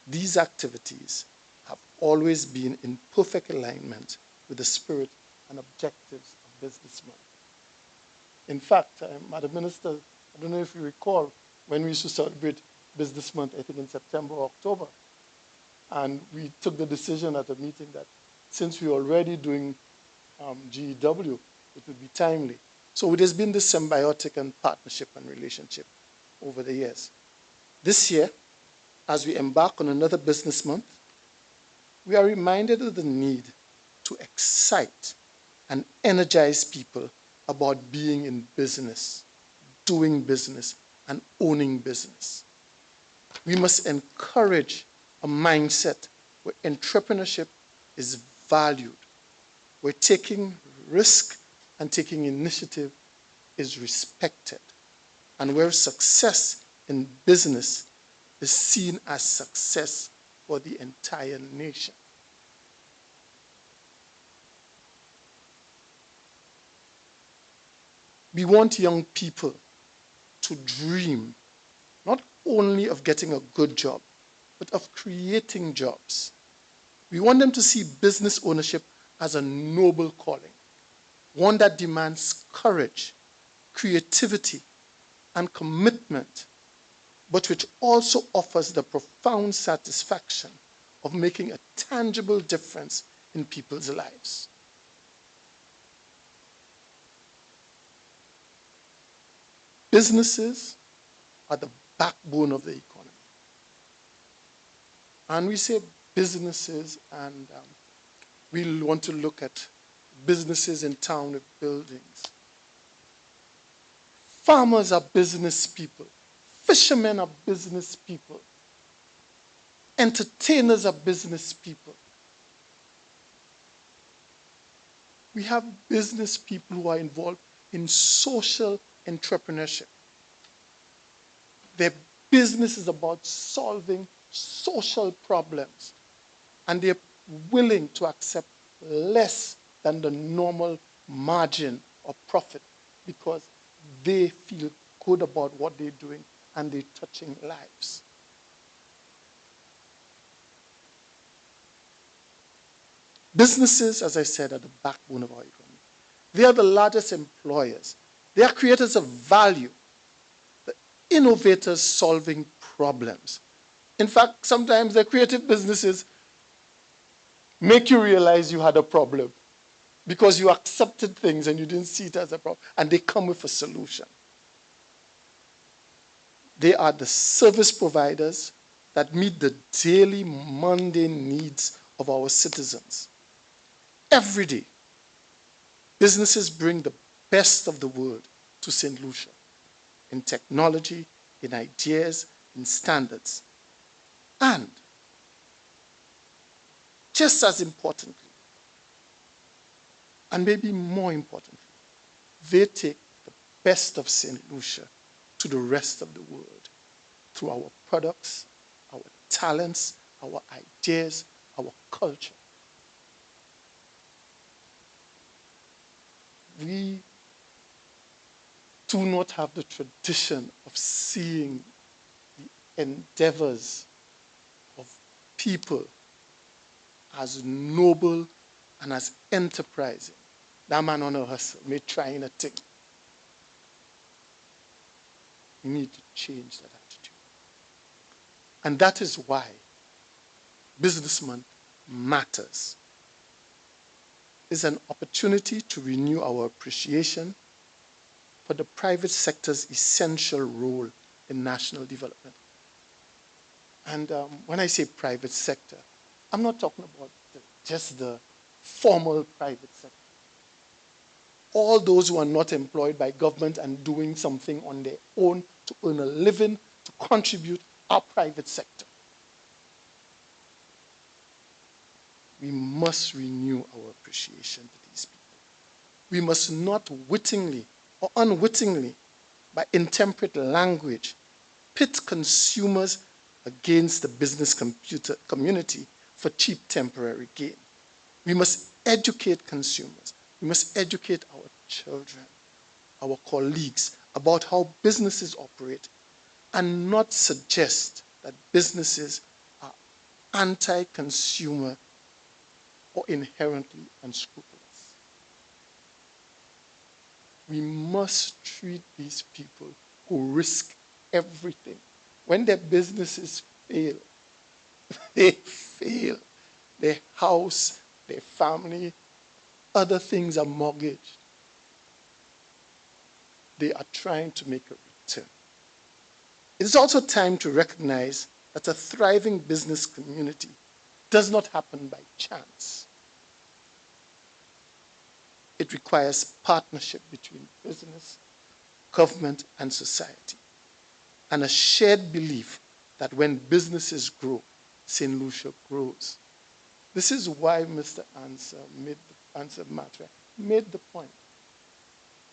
these activities have always been in perfect alignment with the spirit and objectives of Business Month. In fact, Madam Minister, I don't know if you recall, when we used to celebrate Business Month, I think in September or October, and we took the decision at a meeting that since we're already doing GEW, it would be timely. So it has been this symbiotic and partnership and relationship over the years. This year, as we embark on another Business Month, we are reminded of the need to excite and energize people about being in business, doing business, and owning business. We must encourage a mindset where entrepreneurship is valued, where taking risk and taking initiative is respected, and where success in business is seen as success for the entire nation. We want young people to dream not only of getting a good job, but of creating jobs. We want them to see business ownership as a noble calling, one that demands courage, creativity, and commitment, but which also offers the profound satisfaction of making a tangible difference in people's lives. Businesses are the backbone of the economy. And we say businesses, and we want to look at businesses in town with buildings. Farmers are business people. Fishermen are business people. Entertainers are business people. We have business people who are involved in social entrepreneurship. Their business is about solving social problems, and they're willing to accept less than the normal margin of profit because they feel good about what they're doing and they're touching lives. Businesses, as I said, are the backbone of our economy. They are the largest employers. They are creators of value, the innovators solving problems. In fact, sometimes the creative businesses make you realize you had a problem because you accepted things and you didn't see it as a problem, and they come with a solution. They are the service providers that meet the daily mundane needs of our citizens. Every day, businesses bring the best of the world to St. Lucia in technology, in ideas, in standards. And just as importantly, and maybe more importantly, they take the best of St. Lucia to the rest of the world through our products, our talents, our ideas, our culture. We do not have the tradition of seeing the endeavors of people as noble and as enterprising. That man on a hustle, me trying a thing. We need to change that attitude. And that is why Businessman matters. It's an opportunity to renew our appreciation for the private sector's essential role in national development. And when I say private sector, I'm not talking about just the formal private sector. All those who are not employed by government and doing something on their own to earn a living, to contribute, are private sector. We must renew our appreciation to these people. We must not wittingly or unwittingly, by intemperate language, pit consumers against the business community for cheap temporary gain. We must educate consumers. We must educate our children, our colleagues, about how businesses operate, and not suggest that businesses are anti-consumer or inherently unscrupulous. We must treat these people who risk everything. When their businesses fail, they fail. Their house, their family, other things are mortgaged. They are trying to make a return. It is also time to recognize that a thriving business community does not happen by chance. It requires partnership between business, government, and society, and a shared belief that when businesses grow, St. Lucia grows. This is why Mr. Ansah Matra made the point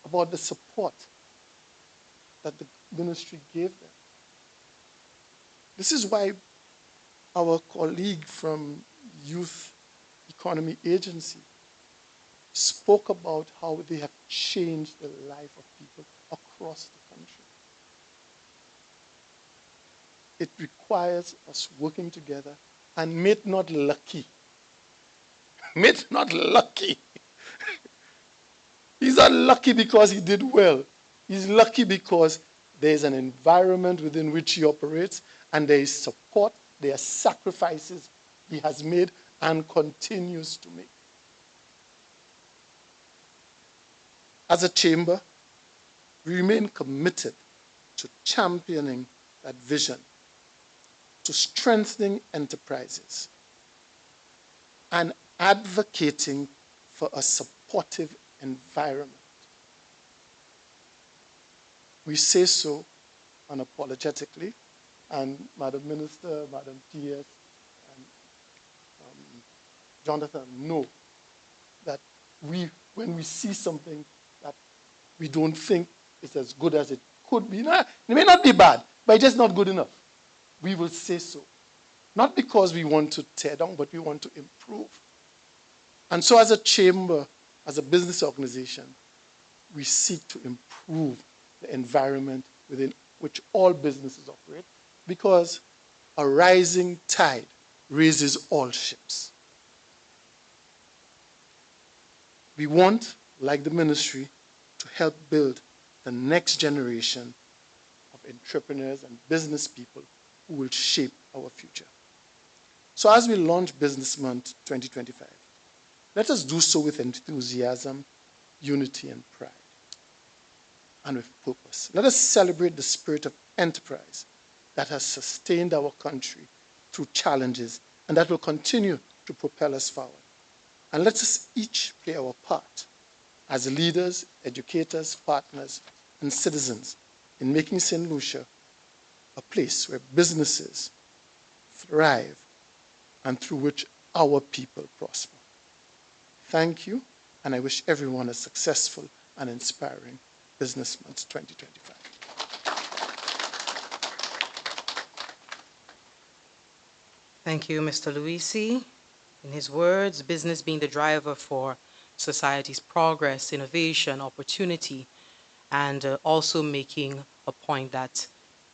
about the support that the ministry gave them. This is why our colleague from Youth Economy Agency spoke about how they have changed the life of people across the country. It requires us working together, and made not lucky. Made not lucky. He's not lucky because he did well. He's lucky because there's an environment within which he operates, and there is support, there are sacrifices he has made and continues to make. As a chamber, we remain committed to championing that vision, to strengthening enterprises, and advocating for a supportive environment. We say so unapologetically, and Madam Minister, Madam T.S., and Jonathan know that when we see something that we don't think is as good as it could be, it may not be bad, but it's just not good enough, we will say so. Not because we want to tear down, but we want to improve. And so as a chamber, as a business organization, we seek to improve the environment within which all businesses operate, because a rising tide raises all ships. We want, like the ministry, to help build the next generation of entrepreneurs and business people who will shape our future. So as we launch Business Month 2025, let us do so with enthusiasm, unity, and pride, and with purpose. Let us celebrate the spirit of enterprise that has sustained our country through challenges and that will continue to propel us forward. And let us each play our part as leaders, educators, partners, and citizens in making St. Lucia a place where businesses thrive and through which our people prosper. Thank you, and I wish everyone a successful and inspiring Business Month 2025. Thank you, Mr. Luisi. In his words, business being the driver for society's progress, innovation, opportunity, and also making a point that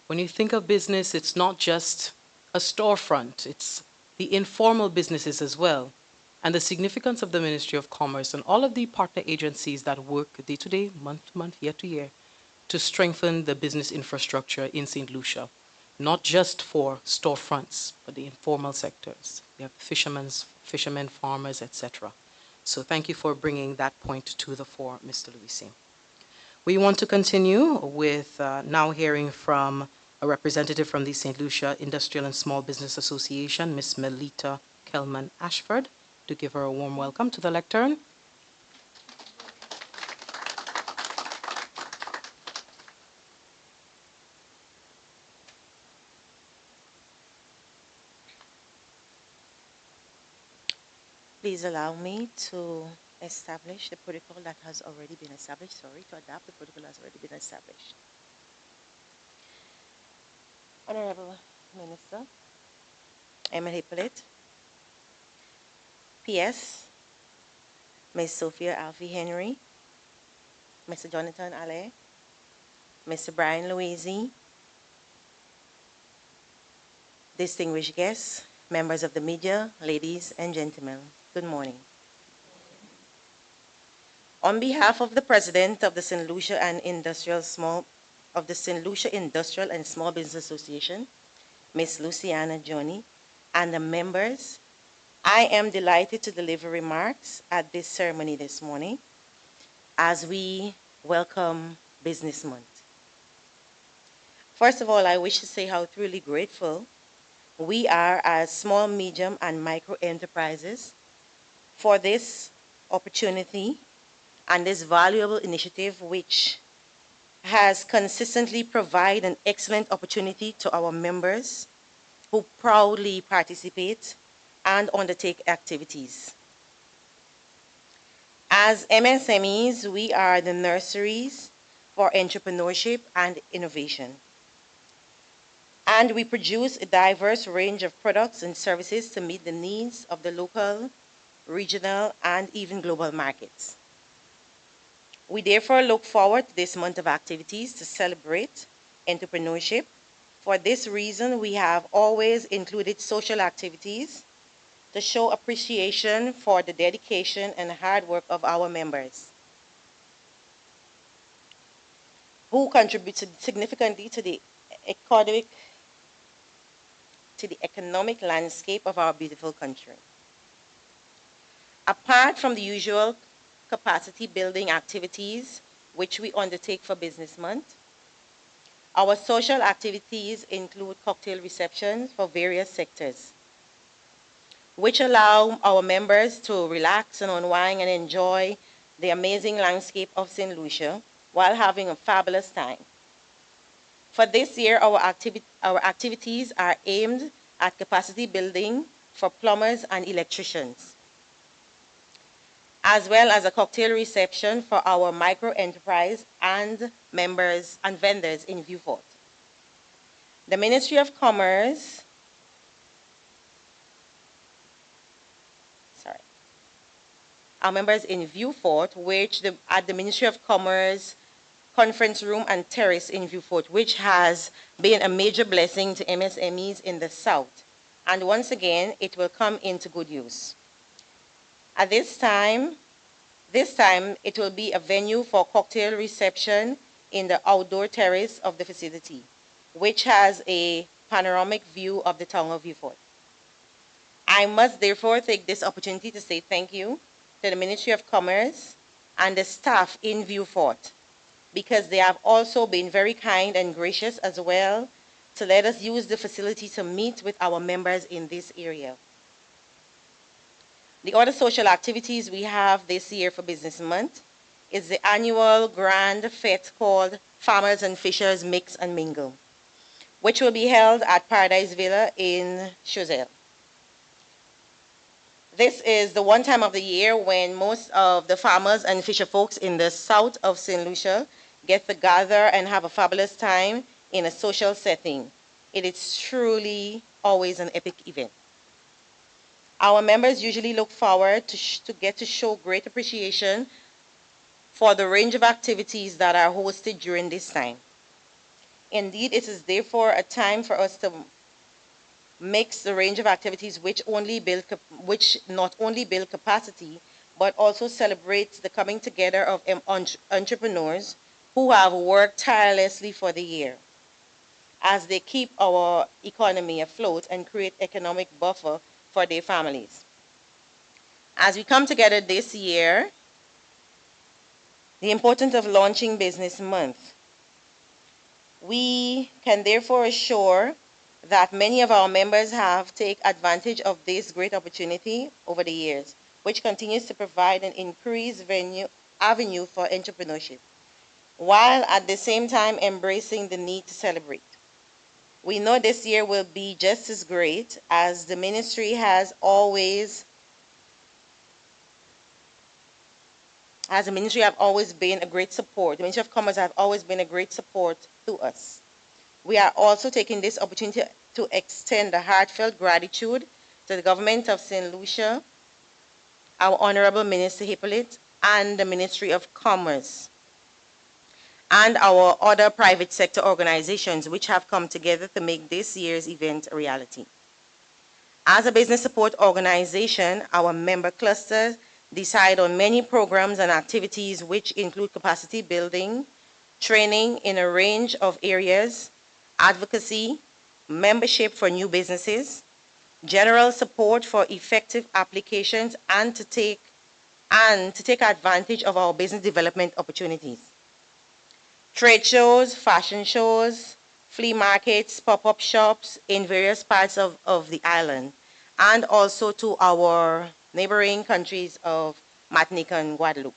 when you think of business, it's not just a storefront, it's the informal businesses as well. And the significance of the Ministry of Commerce and all of the partner agencies that work day to day, month to month, year to year, to strengthen the business infrastructure in St. Lucia, not just for storefronts, but the informal sectors. We have fishermen, farmers, etc. So thank you for bringing that point to the fore, Mr. Luisi. We want to continue with now hearing from a representative from the St. Lucia Industrial and Small Business Association, Ms. Melita Kelman Ashford, to give her a warm welcome to the lectern. Please allow me to establish the protocol that has already been established. Sorry, to adapt the protocol that has already been established. Honorable Minister Emma Hippolyte, PS, Ms. Sophia Alfie Henry, Mr. Jonathan Allais, Mr. Brian Louisi, distinguished guests, members of the media, ladies and gentlemen, good morning. On behalf of the President of the St. Lucia Industrial and Small Business Association, Ms. Luciana Johnny, and the members, I am delighted to deliver remarks at this ceremony this morning as we welcome Business Month. First of all, I wish to say how truly grateful we are as small, medium, and micro enterprises for this opportunity and this valuable initiative, which has consistently provided an excellent opportunity to our members who proudly participate and undertake activities. As MSMEs, we are the nurseries for entrepreneurship and innovation. And we produce a diverse range of products and services to meet the needs of the local, regional, and even global markets. We therefore look forward to this month of activities to celebrate entrepreneurship. For this reason, we have always included social activities to show appreciation for the dedication and hard work of our members, who contribute significantly to the economic landscape of our beautiful country. Apart from the usual capacity building activities which we undertake for Business Month, our social activities include cocktail receptions for various sectors, which allow our members to relax and unwind and enjoy the amazing landscape of St. Lucia while having a fabulous time. For this year, our activities are aimed at capacity building for plumbers and electricians, as well as a cocktail reception for our micro enterprise and members and vendors in Vieux Fort. The Ministry of Commerce, our members in Vieux Fort, which at the Ministry of Commerce conference room and terrace in Vieux Fort, which has been a major blessing to MSMEs in the South. And once again, it will come into good use. At this time it will be a venue for cocktail reception in the outdoor terrace of the facility, which has a panoramic view of the town of Vieux Fort. I must therefore take this opportunity to say thank you to the Ministry of Commerce and the staff in Vieux Fort, because they have also been very kind and gracious as well to let us use the facility to meet with our members in this area. The other social activities we have this year for Business Month is the annual grand fete called Farmers and Fishers Mix and Mingle, which will be held at Paradise Villa in Choiseul. This is the one time of the year when most of the farmers and fisher folks in the south of St. Lucia get to gather and have a fabulous time in a social setting. It is truly always an epic event. Our members usually look forward to get to show great appreciation for the range of activities that are hosted during this time. Indeed, it is therefore a time for us to mix the range of activities which not only build capacity, but also celebrates the coming together of entrepreneurs who have worked tirelessly for the year, as they keep our economy afloat and create economic buffer for their families. As we come together this year, the importance of launching Business Month, we can therefore assure that many of our members have taken advantage of this great opportunity over the years, which continues to provide an increased avenue for entrepreneurship, while at the same time embracing the need to celebrate. We know this year will be just as great, as the ministry has always been a great support. The Ministry of Commerce have always been a great support to us. We are also taking this opportunity to extend a heartfelt gratitude to the government of St. Lucia, our Honorable Minister Hippolyte, and the Ministry of Commerce, and our other private sector organizations which have come together to make this year's event a reality. As a business support organization, our member clusters decide on many programs and activities which include capacity building, training in a range of areas, advocacy, membership for new businesses, general support for effective applications, and to take advantage of our business development opportunities. Trade shows, fashion shows, flea markets, pop-up shops in various parts of the island, and also to our neighboring countries of Martinique and Guadeloupe.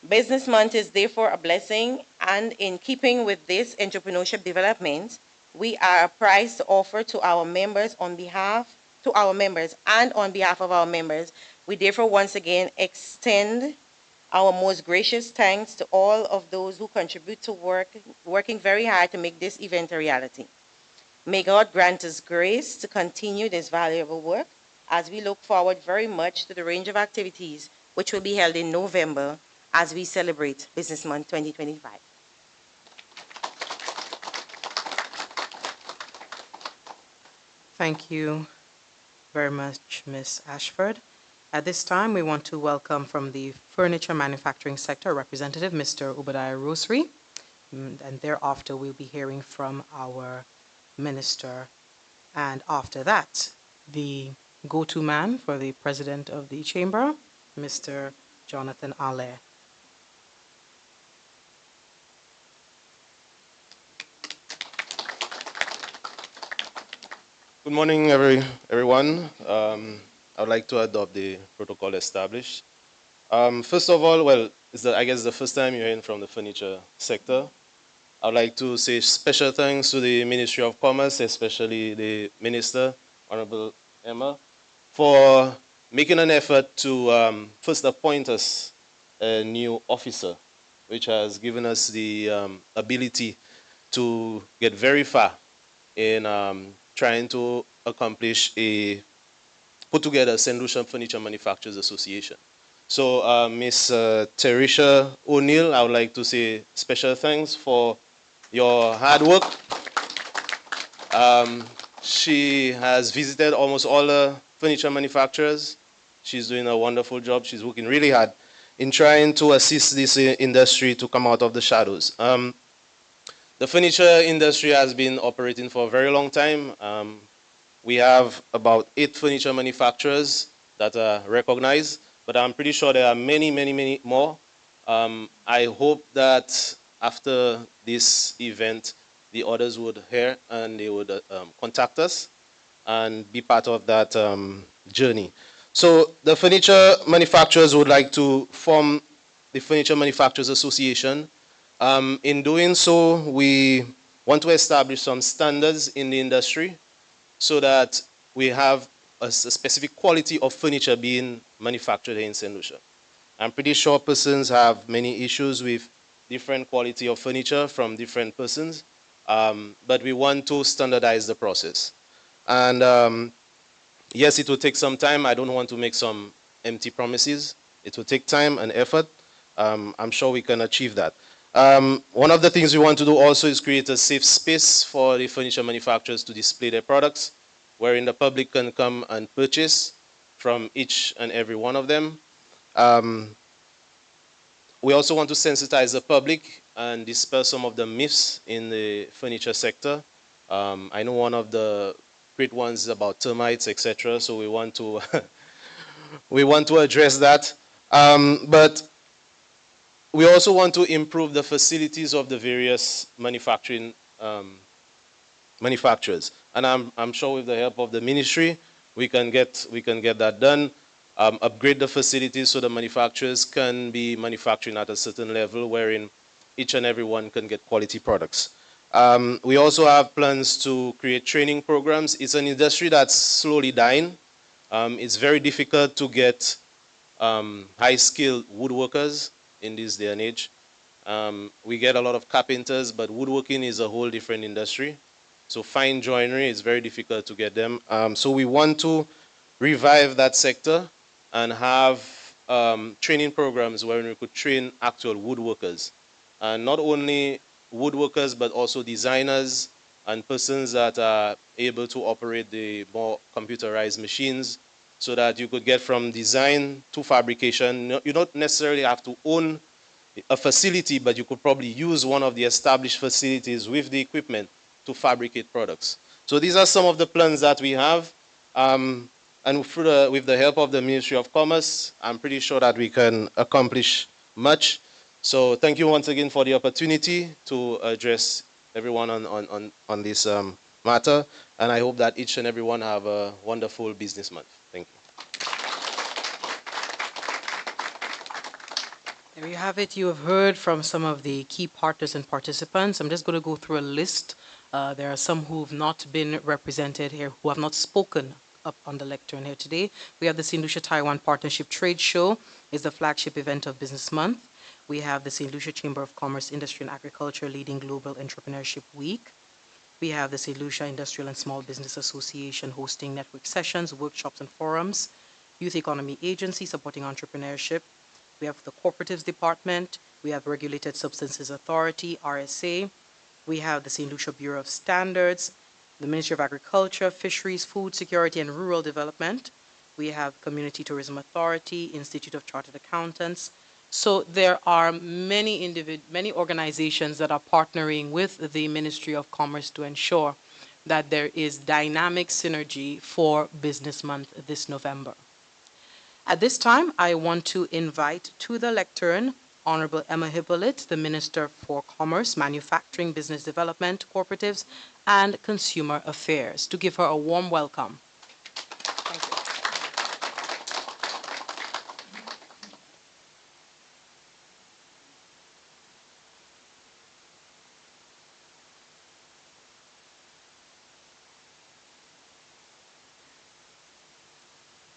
Business Month is therefore a blessing, and in keeping with this entrepreneurship development, we are apprised to offer to our members and on behalf of our members, we therefore once again extend our most gracious thanks to all of those who contribute to working very hard to make this event a reality. May God grant us grace to continue this valuable work, as we look forward very much to the range of activities which will be held in November as we celebrate Business Month 2025. Thank you very much, Ms. Ashford. At this time, we want to welcome from the furniture manufacturing sector representative, Mr. Obadiah Rosary, and thereafter we'll be hearing from our minister. And after that, the go-to man for the president of the chamber, Mr. Jonathan Allaire. Good morning, everyone. I would like to adopt the protocol established. First of all, well, I guess the first time you're hearing from the furniture sector. I would like to say special thanks to the Ministry of Commerce, especially the Minister, Honorable Emma, for making an effort to first appoint us a new officer, which has given us the ability to get very far in trying to put together St. Lucia Furniture Manufacturers Association. So, Miss Teresha O'Neill, I would like to say special thanks for your hard work. She has visited almost all the furniture manufacturers. She's doing a wonderful job. She's working really hard in trying to assist this industry to come out of the shadows. The furniture industry has been operating for a very long time. We have about 8 furniture manufacturers that are recognized, but I'm pretty sure there are many, many, many more. I hope that after this event, the others would hear and they would contact us and be part of that journey. So the furniture manufacturers would like to form the Furniture Manufacturers Association. In doing so, we want to establish some standards in the industry so that we have a specific quality of furniture being manufactured here in St. Lucia. I'm pretty sure persons have many issues with different quality of furniture from different persons, but we want to standardize the process. And yes, it will take some time. I don't want to make some empty promises. It will take time and effort. I'm sure we can achieve that. One of the things we want to do also is create a safe space for the furniture manufacturers to display their products, wherein the public can come and purchase from each and every one of them. We also want to sensitize the public and dispel some of the myths in the furniture sector. I know one of the great ones is about termites, etc. So we want to we want to address that. But we also want to improve the facilities of the various manufacturing manufacturers, and I'm sure with the help of the ministry, we can get that done. Upgrade the facilities so the manufacturers can be manufacturing at a certain level wherein each and every one can get quality products. We also have plans to create training programs. It's an industry that's slowly dying. It's very difficult to get high-skilled woodworkers in this day and age. We get a lot of carpenters, but woodworking is a whole different industry. So fine joinery is very difficult to get them. So we want to revive that sector and have training programs where we could train actual woodworkers. And not only woodworkers, but also designers and persons that are able to operate the more computerized machines so that you could get from design to fabrication. You don't necessarily have to own a facility, but you could probably use one of the established facilities with the equipment to fabricate products. So these are some of the plans that we have. And with the help of the Ministry of Commerce, I'm pretty sure that we can accomplish much. So thank you once again for the opportunity to address everyone on this matter. And I hope that each and everyone have a wonderful business month. Thank you. There you have it. You have heard from some of the key partners and participants. I'm just going to go through a list. There are some who have not been represented here, who have not spoken up on the lectern here today. We have the St. Lucia Taiwan Partnership Trade Show is the flagship event of Business Month. We have the St. Lucia Chamber of Commerce, Industry and Agriculture leading Global Entrepreneurship Week. We have the St. Lucia Industrial and Small Business Association hosting network sessions, workshops and forums. Youth Economy Agency supporting entrepreneurship. We have the Cooperatives Department. We have Regulated Substances Authority, RSA. We have the St. Lucia Bureau of Standards, the Ministry of Agriculture, Fisheries, Food Security and Rural Development. We have Community Tourism Authority, Institute of Chartered Accountants. So there are many organizations that are partnering with the Ministry of Commerce to ensure that there is dynamic synergy for Business Month this November. At this time, I want to invite to the lectern Honorable Emma Hippolyte, the Minister for Commerce, Manufacturing, Business Development, Cooperatives, and Consumer Affairs, to give her a warm welcome. Thank you.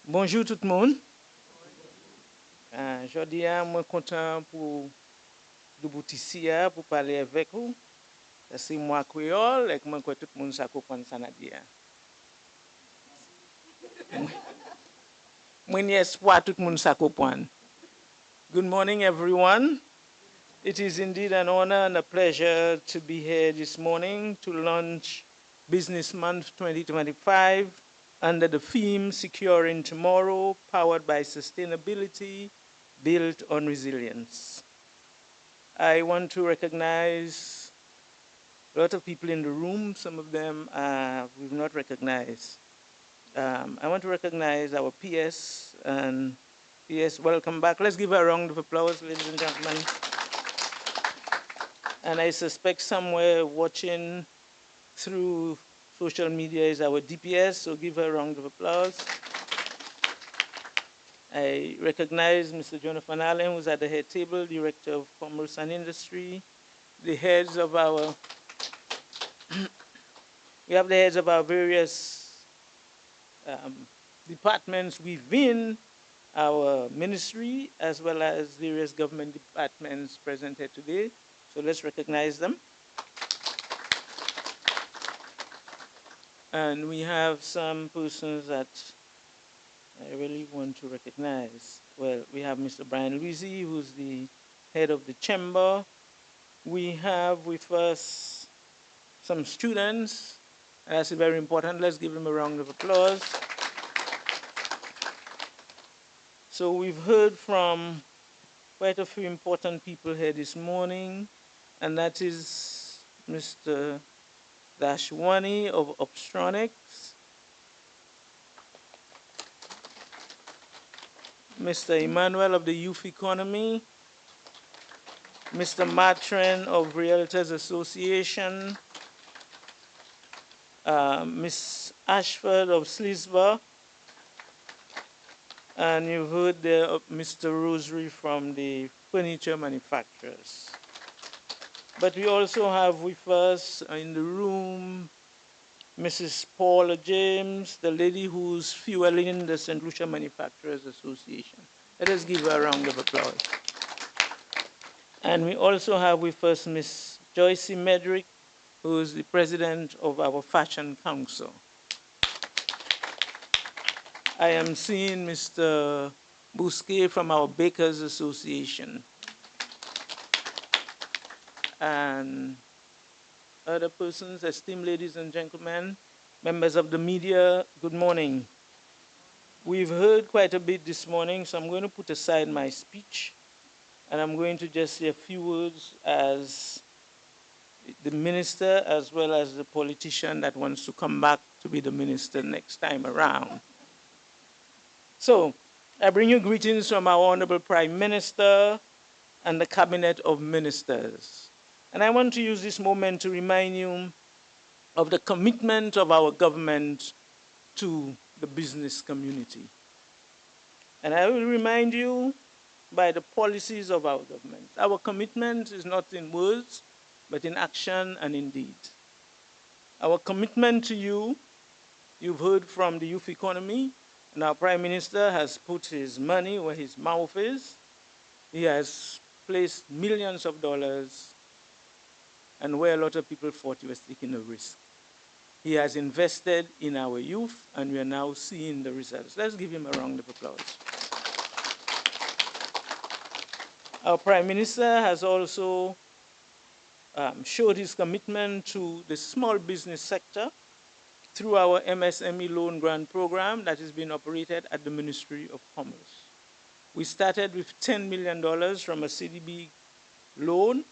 Bonjour tout le monde. Aujourd'hui, je suis content pour ici pour parler avec vous. C'est moi créole et moi tout le monde ça comprend ça n'a dit. Moi ni espoir tout le monde ça comprend. Good morning, everyone. It is indeed an honor and a pleasure to be here this morning to launch Business Month 2025 under the theme Securing Tomorrow, powered by sustainability, built on resilience. I want to recognize a lot of people in the room. Some of them we've not recognized. I want to recognize our PS and PS, welcome back. Let's give her a round of applause, ladies and gentlemen. And I suspect somewhere watching through social media is our DPS, so give her a round of applause. I recognize Mr. Jonathan Allen, who's at the head table, Director of Commerce and Industry, the heads of our, we have the heads of our various departments within our ministry, as well as various government departments present here today. So let's recognize them. And we have some persons that I really want to recognize. Well, we have Mr. Brian Luisi, who's the head of the chamber. We have with us some students. That's very important. Let's give them a round of applause. So we've heard from quite a few important people here this morning, and that is Mr. Dashwani of Opstronics, Mr. Emmanuel of the Youth Economy, Mr. Matren of Realtors Association, Ms. Ashford of Sleesba, and you've heard there of Mr. Rosary from the furniture manufacturers. But we also have with us in the room Mrs. Paula James, the lady who's fueling the St. Lucia Manufacturers Association. Let us give her a round of applause. And we also have with us Ms. Joyce Medrick, who is the president of our Fashion Council. I am seeing Mr. Bousquet from our Bakers Association. And other persons, esteemed ladies and gentlemen, members of the media, good morning. We've heard quite a bit this morning, so I'm going to put aside my speech, and I'm going to just say a few words as the minister, as well as the politician that wants to come back to be the minister next time around. So, I bring you greetings from our Honorable Prime Minister and the Cabinet of Ministers. And I want to use this moment to remind you of the commitment of our government to the business community. And I will remind you by the policies of our government. Our commitment is not in words, but in action and in deed. Our commitment to you, you've heard from the youth economy, and our Prime Minister has put his money where his mouth is. He has placed millions of dollars, and where a lot of people thought he was taking a risk. He has invested in our youth, and we are now seeing the results. Let's give him a round of applause. Our Prime Minister has also showed his commitment to the small business sector through our MSME loan grant program that is being operated at the Ministry of Commerce. We started with $10 million from a CDB loan,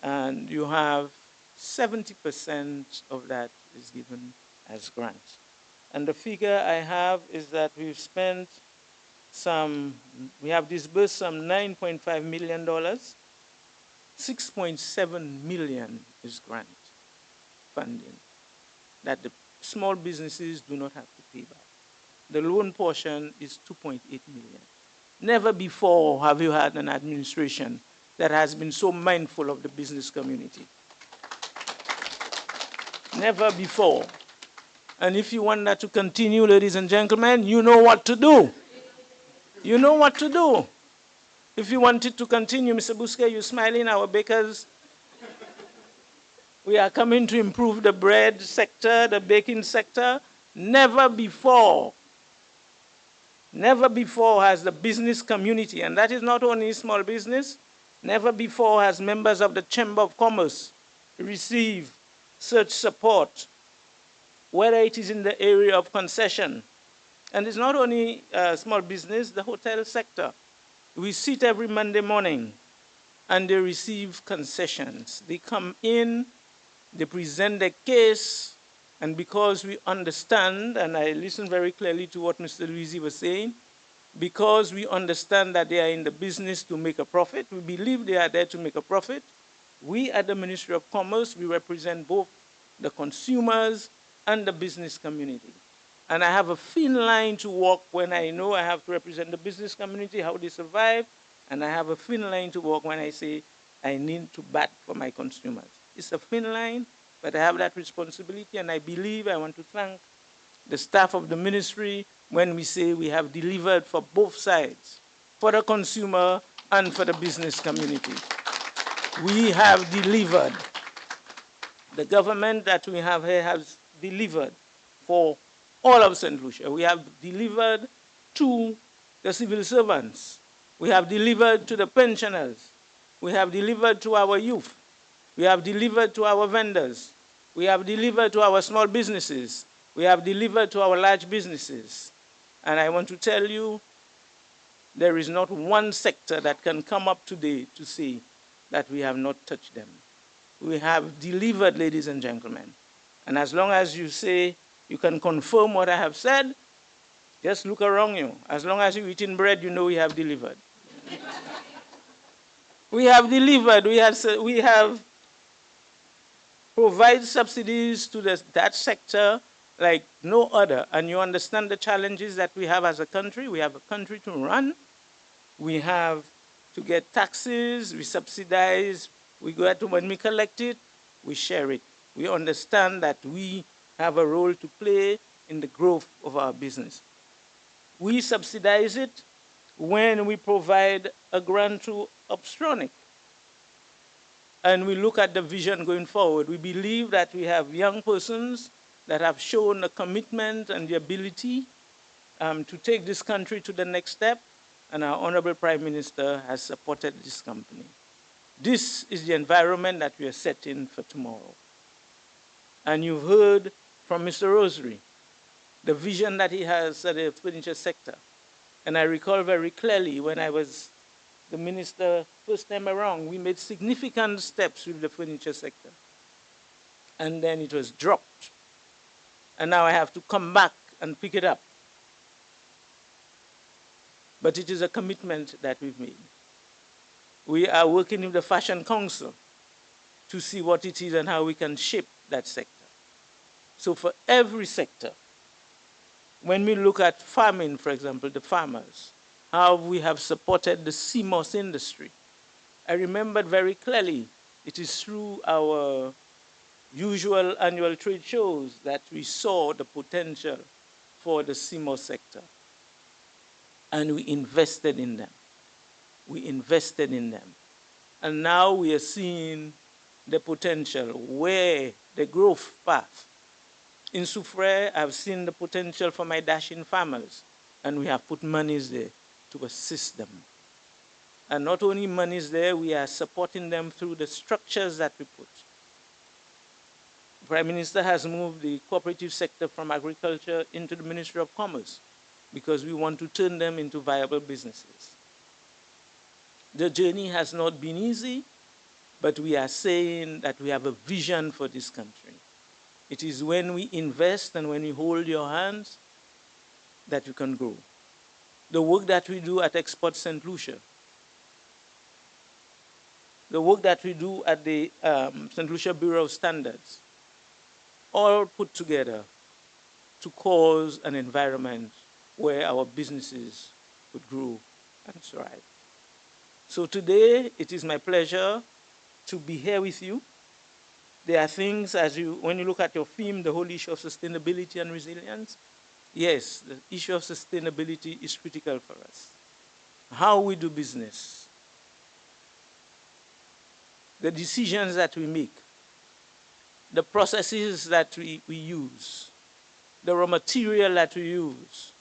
and you have 70% of that is given as grants. And the figure I have is that we have disbursed some $9.5 million. 6.7 million is grant funding that the small businesses do not have to pay back. The loan portion is 2.8 million. Never before have you had an administration that has been so mindful of the business community. Never before. And if you want that to continue, ladies and gentlemen, you know what to do. You know what to do. If you want it to continue, Mr. Bousquet, you're smiling, our bakers. We are coming to improve the bread sector, the baking sector. Never before Never before has the business community, and that is not only small business, never before has members of the Chamber of Commerce received such support, whether it is in the area of concession. And it's not only small business, the hotel sector. We sit every Monday morning and they receive concessions. They come in, they present their case, and because we understand, and I listened very clearly to what Mr. Luisi was saying, because we understand that they are in the business to make a profit, we believe they are there to make a profit, we at the Ministry of Commerce, we represent both the consumers and the business community. And I have a thin line to walk when I know I have to represent the business community, how they survive, and I have a thin line to walk when I say I need to bat for my consumers. It's a thin line, but I have that responsibility, and I believe I want to thank the staff of the ministry when we say we have delivered for both sides, for the consumer and for the business community. We have delivered. The government that we have here has delivered for all of St. Lucia. We have delivered to the civil servants. We have delivered to the pensioners. We have delivered to our youth. We have delivered to our vendors. We have delivered to our small businesses. We have delivered to our large businesses. And I want to tell you, there is not one sector that can come up today to say that we have not touched them. We have delivered, ladies and gentlemen. And as long as you say you can confirm what I have said, just look around you. As long as you're eating bread, you know we have delivered. We have delivered. We have provided subsidies to that sector like no other. And you understand the challenges that we have as a country. We have a country to run. We have to get taxes. We subsidize. We go out to when we collect it, we share it. We understand that we have a role to play in the growth of our business. We subsidize it when we provide a grant to Upstronic. And we look at the vision going forward. We believe that we have young persons that have shown the commitment and the ability to take this country to the next step, and our Honorable Prime Minister has supported this company. This is the environment that we are setting for tomorrow. And you've heard from Mr. Rosary, the vision that he has for the furniture sector. And I recall very clearly when I was the minister first time around, we made significant steps with the furniture sector. And then it was dropped. And now I have to come back and pick it up. But it is a commitment that we've made. We are working with the Fashion Council to see what it is and how we can shape that sector. So for every sector, when we look at farming, for example, the farmers, how we have supported the CMOS industry. I remembered very clearly, it is through our usual annual trade shows that we saw the potential for the CMOS sector. And we invested in them. We invested in them. And now we are seeing the potential, where the growth path. In Soufrière, I've seen the potential for my dashing farmers, and we have put monies there to assist them. And not only monies there, we are supporting them through the structures that we put. The Prime Minister has moved the cooperative sector from agriculture into the Ministry of Commerce because we want to turn them into viable businesses. The journey has not been easy, but we are saying that we have a vision for this country. It is when we invest and when we hold your hands that you can grow. The work that we do at Export St. Lucia, the work that we do at the St. Lucia Bureau of Standards, all put together to cause an environment where our businesses could grow and thrive. So today, it is my pleasure to be here with you. There are things, when you look at your theme, the whole issue of sustainability and resilience, yes, the issue of sustainability is critical for us. How we do business, the decisions that we make, the processes that we use, the raw material that we use,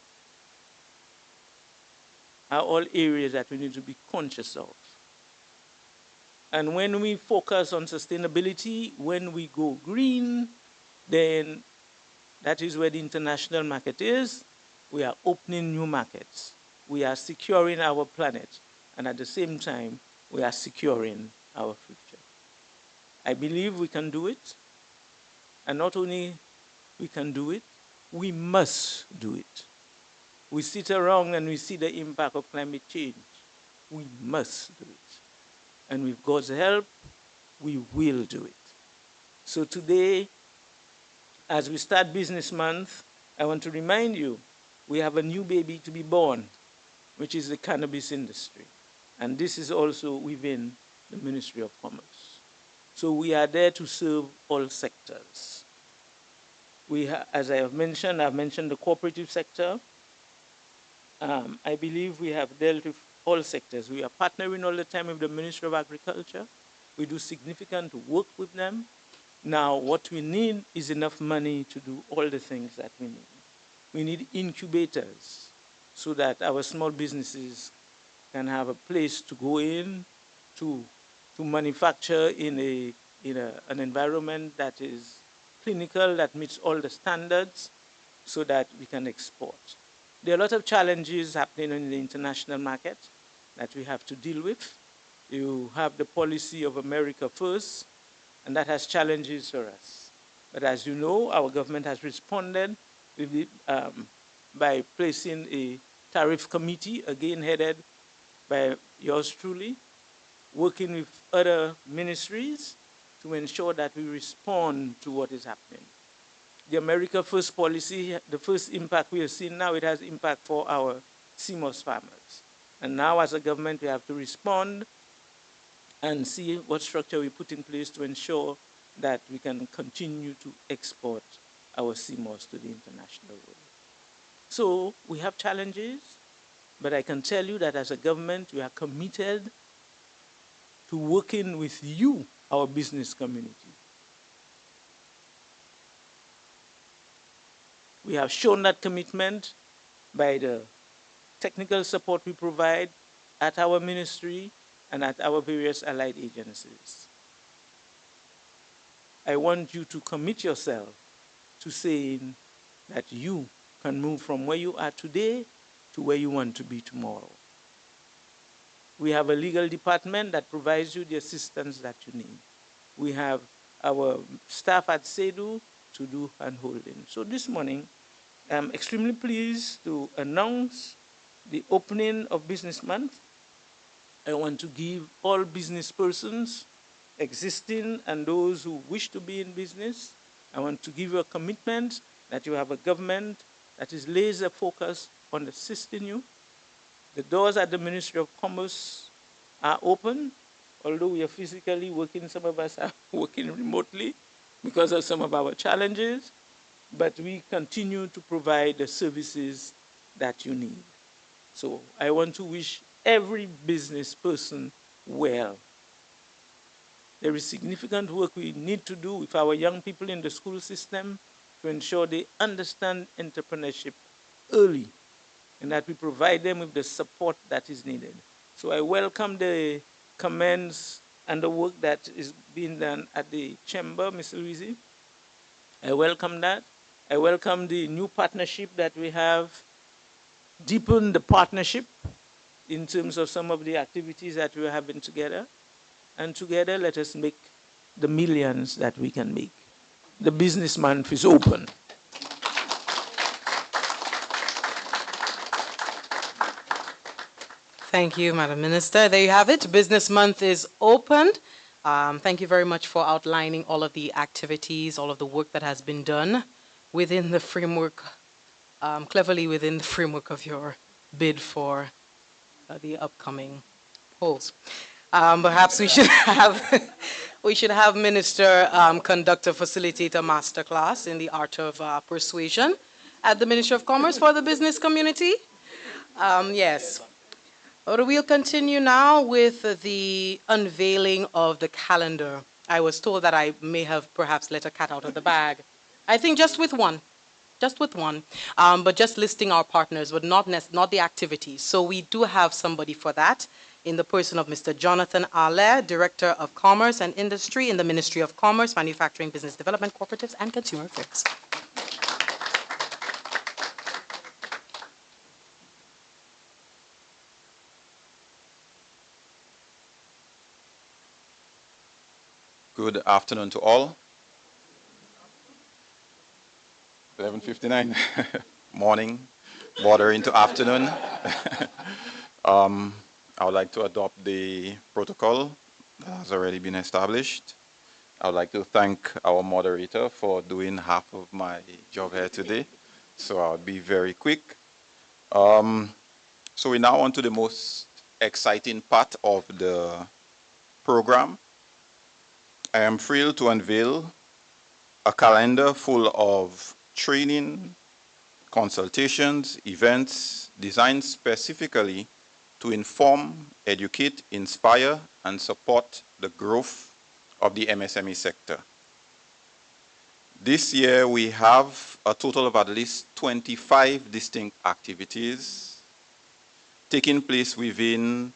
are all areas that we need to be conscious of. And when we focus on sustainability, when we go green, then that is where the international market is. We are opening new markets. We are securing our planet. And at the same time, we are securing our future. I believe we can do it. And not only we can do it, we must do it. We sit around and we see the impact of climate change. We must do it. And with God's help, we will do it. So today, as we start Business Month, I want to remind you, we have a new baby to be born, which is the cannabis industry. And this is also within the Ministry of Commerce. So we are there to serve all sectors. As I have mentioned, I've mentioned the cooperative sector. I believe we have dealt with all sectors. We are partnering all the time with the Ministry of Agriculture. We do significant work with them. Now, what we need is enough money to do all the things that we need. We need incubators so that our small businesses can have a place to go in to manufacture in an environment that is clinical, that meets all the standards, so that we can export. There are a lot of challenges happening in the international market that we have to deal with. You have the policy of America first, and that has challenges for us. But as you know, our government has responded with by placing a tariff committee, again headed by yours truly, working with other ministries to ensure that we respond to what is happening. The America First policy, the first impact we are seeing now, it has impact for our CMOS farmers. And now as a government, we have to respond and see what structure we put in place to ensure that we can continue to export our CMOS to the international world. So we have challenges, but I can tell you that as a government, we are committed to working with you, our business community. We have shown that commitment by the technical support we provide at our ministry and at our various allied agencies. I want you to commit yourself to saying that you can move from where you are today to where you want to be tomorrow. We have a legal department that provides you the assistance that you need. We have our staff at SEDU to do handholding. So this morning, I'm extremely pleased to announce the opening of Business Month. I want to give all business persons, existing and those who wish to be in business, I want to give you a commitment that you have a government that is laser focused on assisting you. The doors at the Ministry of Commerce are open, although we are physically working, some of us are working remotely because of some of our challenges, but we continue to provide the services that you need. So I want to wish every business person well. There is significant work we need to do with our young people in the school system to ensure they understand entrepreneurship early and that we provide them with the support that is needed. So I welcome the comments and the work that is being done at the chamber, Ms. Louise. I welcome that. I welcome the new partnership that we have, deepen the partnership in terms of some of the activities that we are having together. And together, let us make the millions that we can make. The Business Month is open. Thank you, Madam Minister. There you have it. Business Month is opened. Thank you very much for outlining all of the activities, all of the work that has been done within the framework, cleverly within the framework of your bid for the upcoming polls. Perhaps we should have Minister conduct a facilitator masterclass in the art of persuasion at the Ministry of Commerce for the business community. Yes. But we'll continue now with the unveiling of the calendar. I was told that I may have perhaps let a cat out of the bag. I think just with one. just with one, but just listing our partners, but not the activities. So we do have somebody for that in the person of Mr. Jonathan Allaire, Director of Commerce and Industry in the Ministry of Commerce, Manufacturing, Business Development, Cooperatives, and Consumer Affairs. Good afternoon to all. 11:59, morning, border into afternoon. I would like to adopt the protocol that has already been established. I would like to thank our moderator for doing half of my job here today. So I'll be very quick. So we're now on to the most exciting part of the program. I am thrilled to unveil a calendar full of training, consultations, events designed specifically to inform, educate, inspire, and support the growth of the MSME sector. This year, we have a total of at least 25 distinct activities taking place within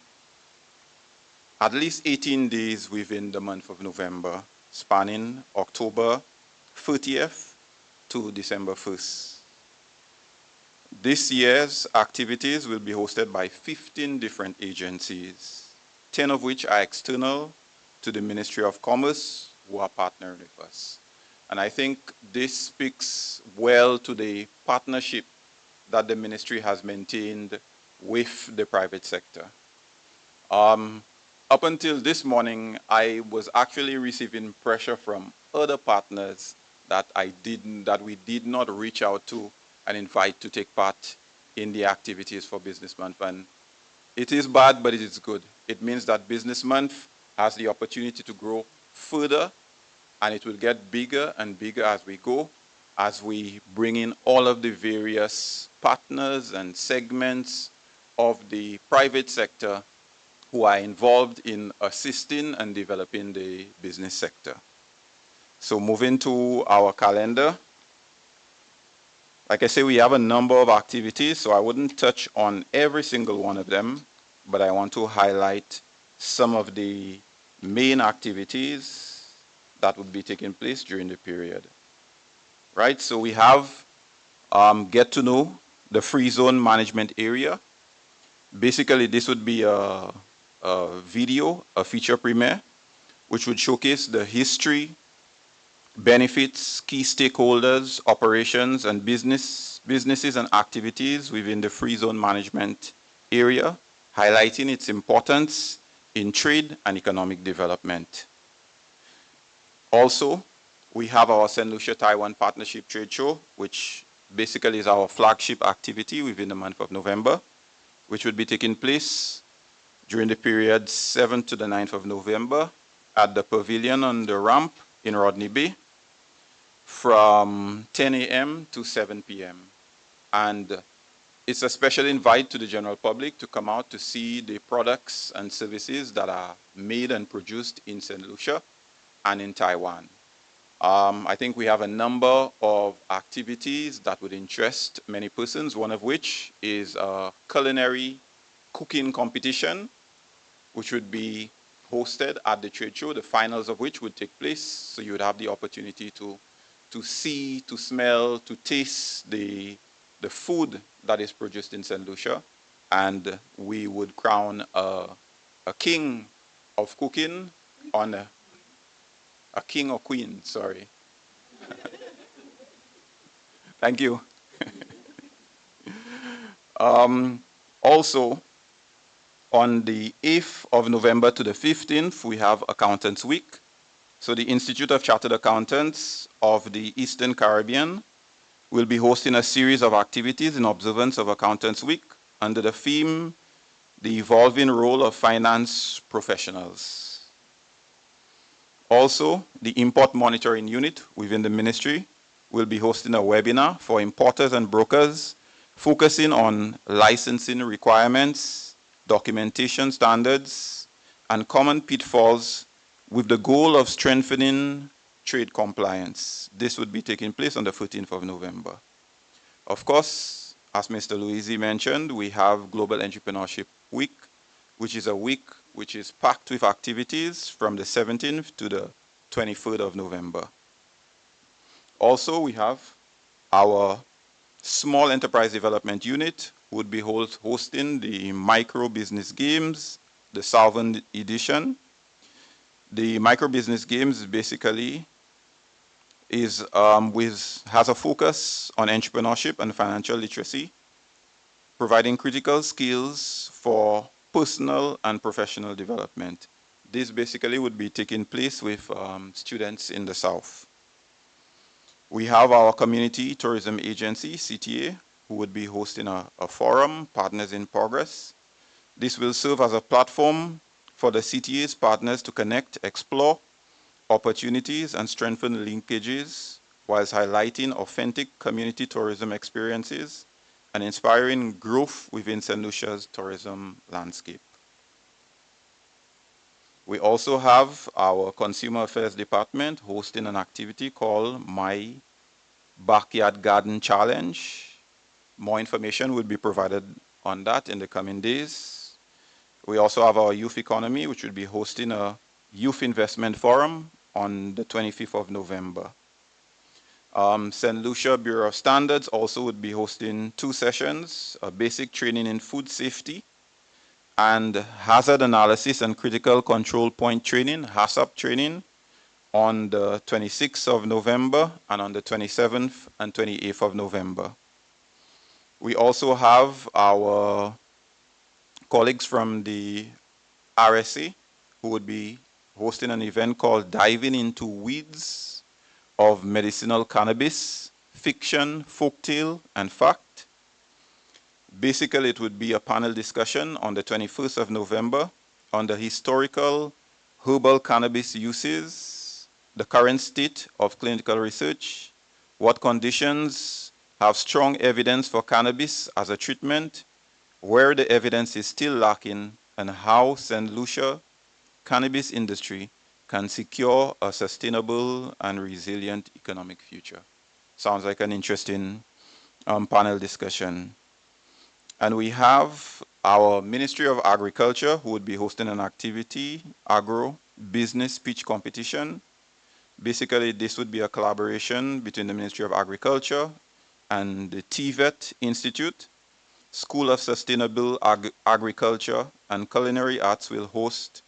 at least 18 days within the month of November, spanning October 30th to December 1st. This year's activities will be hosted by 15 different agencies, 10 of which are external to the Ministry of Commerce, who are partnering with us. And I think this speaks well to the partnership that the ministry has maintained with the private sector. Up until this morning, I was actually receiving pressure from other partners that we did not reach out to and invite to take part in the activities for Business Month. And it is bad, but it is good. It means that Business Month has the opportunity to grow further, and it will get bigger and bigger as we go, as we bring in all of the various partners and segments of the private sector who are involved in assisting and developing the business sector. So moving to our calendar. Like I say, we have a number of activities, so I wouldn't touch on every single one of them, but I want to highlight some of the main activities that would be taking place during the period. Right, so we have Get to Know the Free Zone Management Area. Basically, this would be a video, a feature premiere, which would showcase the history, benefits, key stakeholders, operations, and businesses and activities within the free zone management area, highlighting its importance in trade and economic development. Also, we have our St. Lucia Taiwan Partnership Trade Show, which basically is our flagship activity within the month of November, which would be taking place during the period 7th to the 9th of November at the pavilion on the ramp in Rodney Bay from 10 a.m. to 7 p.m. And it's a special invite to the general public to come out to see the products and services that are made and produced in St. Lucia and in Taiwan. I think we have a number of activities that would interest many persons, one of which is a culinary cooking competition, which would be hosted at the trade show, the finals of which would take place. So you would have the opportunity to see, to smell, to taste the food that is produced in St. Lucia. And we would crown a king of cooking on a king or queen, sorry. Thank you. Also, on the 8th of November to the 15th, we have Accountants Week. So the Institute of Chartered Accountants of the Eastern Caribbean will be hosting a series of activities in observance of Accountants Week under the theme, The Evolving Role of Finance Professionals. Also, the Import Monitoring Unit within the ministry will be hosting a webinar for importers and brokers focusing on licensing requirements, documentation standards, and common pitfalls with the goal of strengthening trade compliance. This would be taking place on the 13th of November. Of course, as Mr. Luisi mentioned, we have Global Entrepreneurship Week, which is a week which is packed with activities from the 17th to the 23rd of November. Also, we have our Small Enterprise Development Unit would be hosting the Micro Business Games, the Southern edition. The Micro Business Games basically has a focus on entrepreneurship and financial literacy, providing critical skills for personal and professional development. This basically would be taking place with students in the South. We have our Community Tourism Agency, CTA, who would be hosting a forum, Partners in Progress. This will serve as a platform for the CTA's partners to connect, explore opportunities, and strengthen linkages, whilst highlighting authentic community tourism experiences and inspiring growth within St. Lucia's tourism landscape. We also have our Consumer Affairs Department hosting an activity called My Backyard Garden Challenge. More information will be provided on that in the coming days. We also have our Youth Economy, which will be hosting a Youth Investment Forum on the 25th of November. St. Lucia Bureau of Standards also would be hosting 2 sessions, a basic training in food safety and hazard analysis and critical control point training, HACCP training, on the 26th of November and on the 27th and 28th of November. We also have our colleagues from the RSA who would be hosting an event called Diving into Weeds of Medicinal Cannabis, Fiction, Folktale, and Fact. Basically, it would be a panel discussion on the 21st of November on the historical herbal cannabis uses, the current state of clinical research, what conditions have strong evidence for cannabis as a treatment, where the evidence is still lacking, and how St. Lucia cannabis industry can secure a sustainable and resilient economic future. Sounds like an interesting panel discussion. And we have our Ministry of Agriculture who would be hosting an activity, Agro Business Pitch Competition. Basically, this would be a collaboration between the Ministry of Agriculture and the TVET Institute. School of Sustainable Agriculture and Culinary Arts will host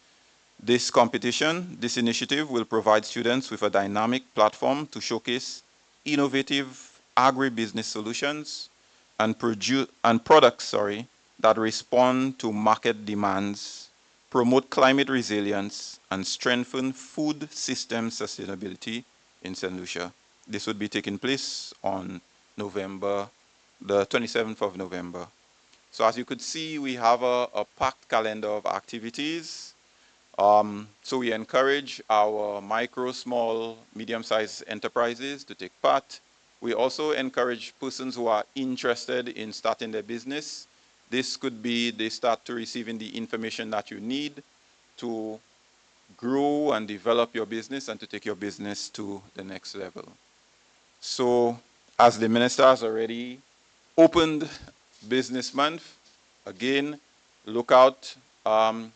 this competition. This initiative will provide students with a dynamic platform to showcase innovative agribusiness solutions and products that respond to market demands, promote climate resilience, and strengthen food system sustainability in St. Lucia. This would be taking place on the 27th of November. So as you could see, we have a packed calendar of activities. So we encourage our micro, small, medium-sized enterprises to take part. We also encourage persons who are interested in starting their business. This could be they start to receiving the information that you need to grow and develop your business and to take your business to the next level. So as the minister has already opened Business Month, again, look out on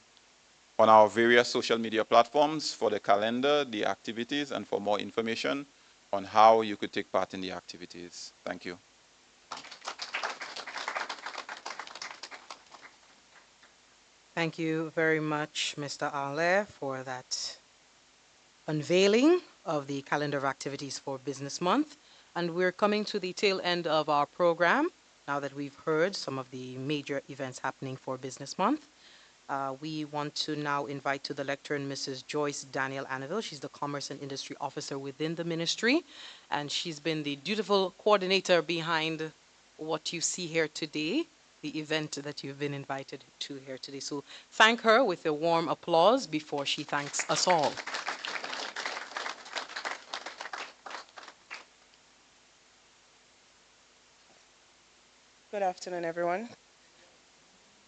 our various social media platforms for the calendar, the activities, and for more information on how you could take part in the activities. Thank you. Thank you very much, Mr. Ale, for that unveiling of the calendar of activities for Business Month. And we're coming to the tail end of our program now that we've heard some of the major events happening for Business Month. We want to now invite to the lectern Mrs. Joyce Daniel Annaville. She's the Commerce and Industry Officer within the ministry, and she's been the dutiful coordinator behind what you see here today, the event that you've been invited to here today. So thank her with a warm applause before she thanks us all. Good afternoon, everyone.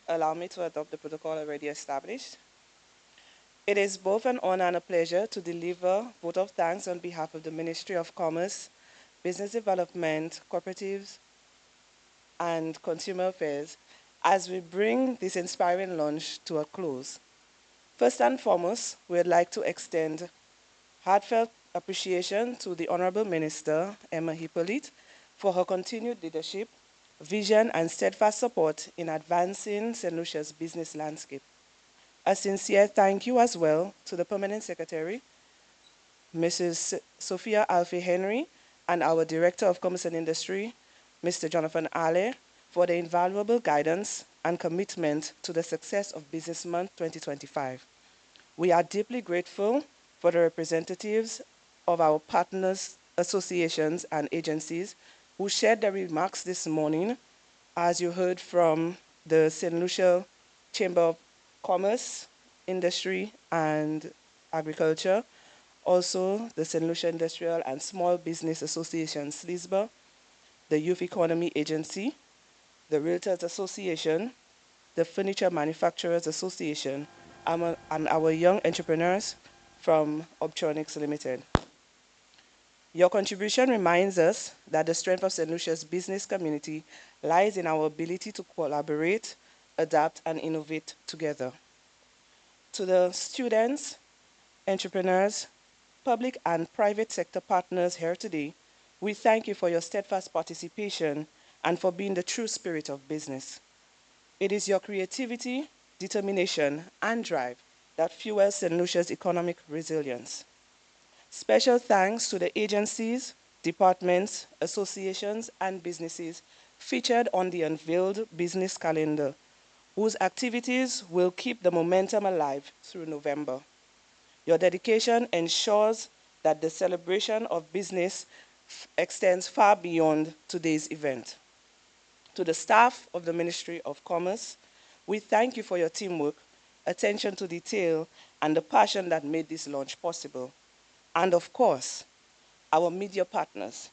Allow me to adopt the protocol already established. It is both an honor and a pleasure to deliver a vote of thanks on behalf of the Ministry of Commerce, Business Development, Cooperatives, and Consumer Affairs as we bring this inspiring launch to a close. First and foremost, we'd like to extend heartfelt appreciation to the Honorable Minister, Emma Hippolyte, for her continued leadership, vision, and steadfast support in advancing St. Lucia's business landscape. A sincere thank you as well to the Permanent Secretary, Mrs. Sophia Alfie Henry, and our Director of Commerce and Industry, Mr. Jonathan Ale, for their invaluable guidance and commitment to the success of Business Month 2025. We are deeply grateful for the representatives of our partners, associations, and agencies who shared their remarks this morning, as you heard from the St. Lucia Chamber of Commerce, Industry, and Agriculture, also the St. Lucia Industrial and Small Business Association, SLISBA, the Youth Economy Agency, the Realtors Association, the Furniture Manufacturers Association, and our young entrepreneurs from Optronics Limited. Your contribution reminds us that the strength of St. Lucia's business community lies in our ability to collaborate, adapt, and innovate together. To the students, entrepreneurs, public and private sector partners here today, we thank you for your steadfast participation and for being the true spirit of business. It is your creativity, determination, and drive that fuels St. Lucia's economic resilience. Special thanks to the agencies, departments, associations, and businesses featured on the unveiled business calendar, whose activities will keep the momentum alive through November. Your dedication ensures that the celebration of business extends far beyond today's event. To the staff of the Ministry of Commerce, we thank you for your teamwork, attention to detail, and the passion that made this launch possible. And of course, our media partners.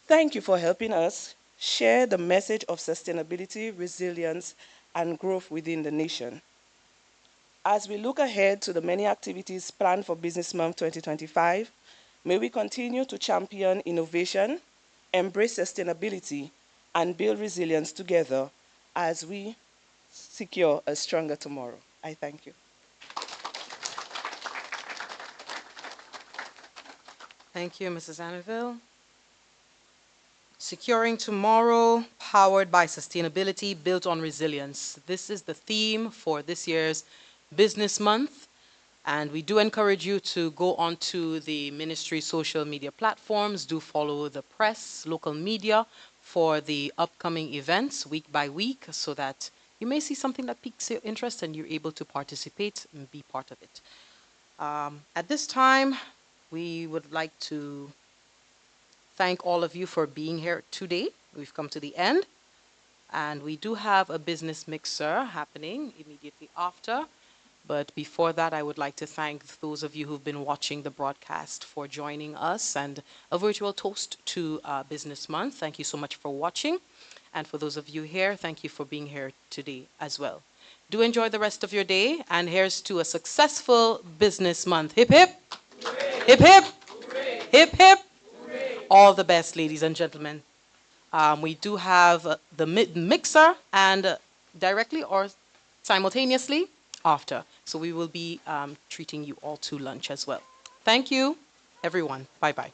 Thank you for helping us share the message of sustainability, resilience, and growth within the nation. As we look ahead to the many activities planned for Business Month 2025, may we continue to champion innovation, embrace sustainability, and build resilience together as we secure a stronger tomorrow. I thank you. Thank you, Mrs. Anneville. Securing tomorrow, powered by sustainability, built on resilience. This is the theme for this year's Business Month. And we do encourage you to go onto the ministry social media platforms. Do follow the press, local media for the upcoming events week by week so that you may see something that piques your interest and you're able to participate and be part of it. At this time, we would like to thank all of you for being here today. We've come to the end, and we do have a business mixer happening immediately after. But before that, I would like to thank those of you who've been watching the broadcast for joining us, and a virtual toast to Business Month. Thank you so much for watching. And for those of you here, thank you for being here today as well. Do enjoy the rest of your day, and here's to a successful Business Month. Hip, hip. Hooray. Hip, hip. Hooray. Hip, hip. Hooray. All the best, ladies and gentlemen. We do have the mixer and directly or simultaneously after. So we will be treating you all to lunch as well. Thank you, everyone. Bye-bye.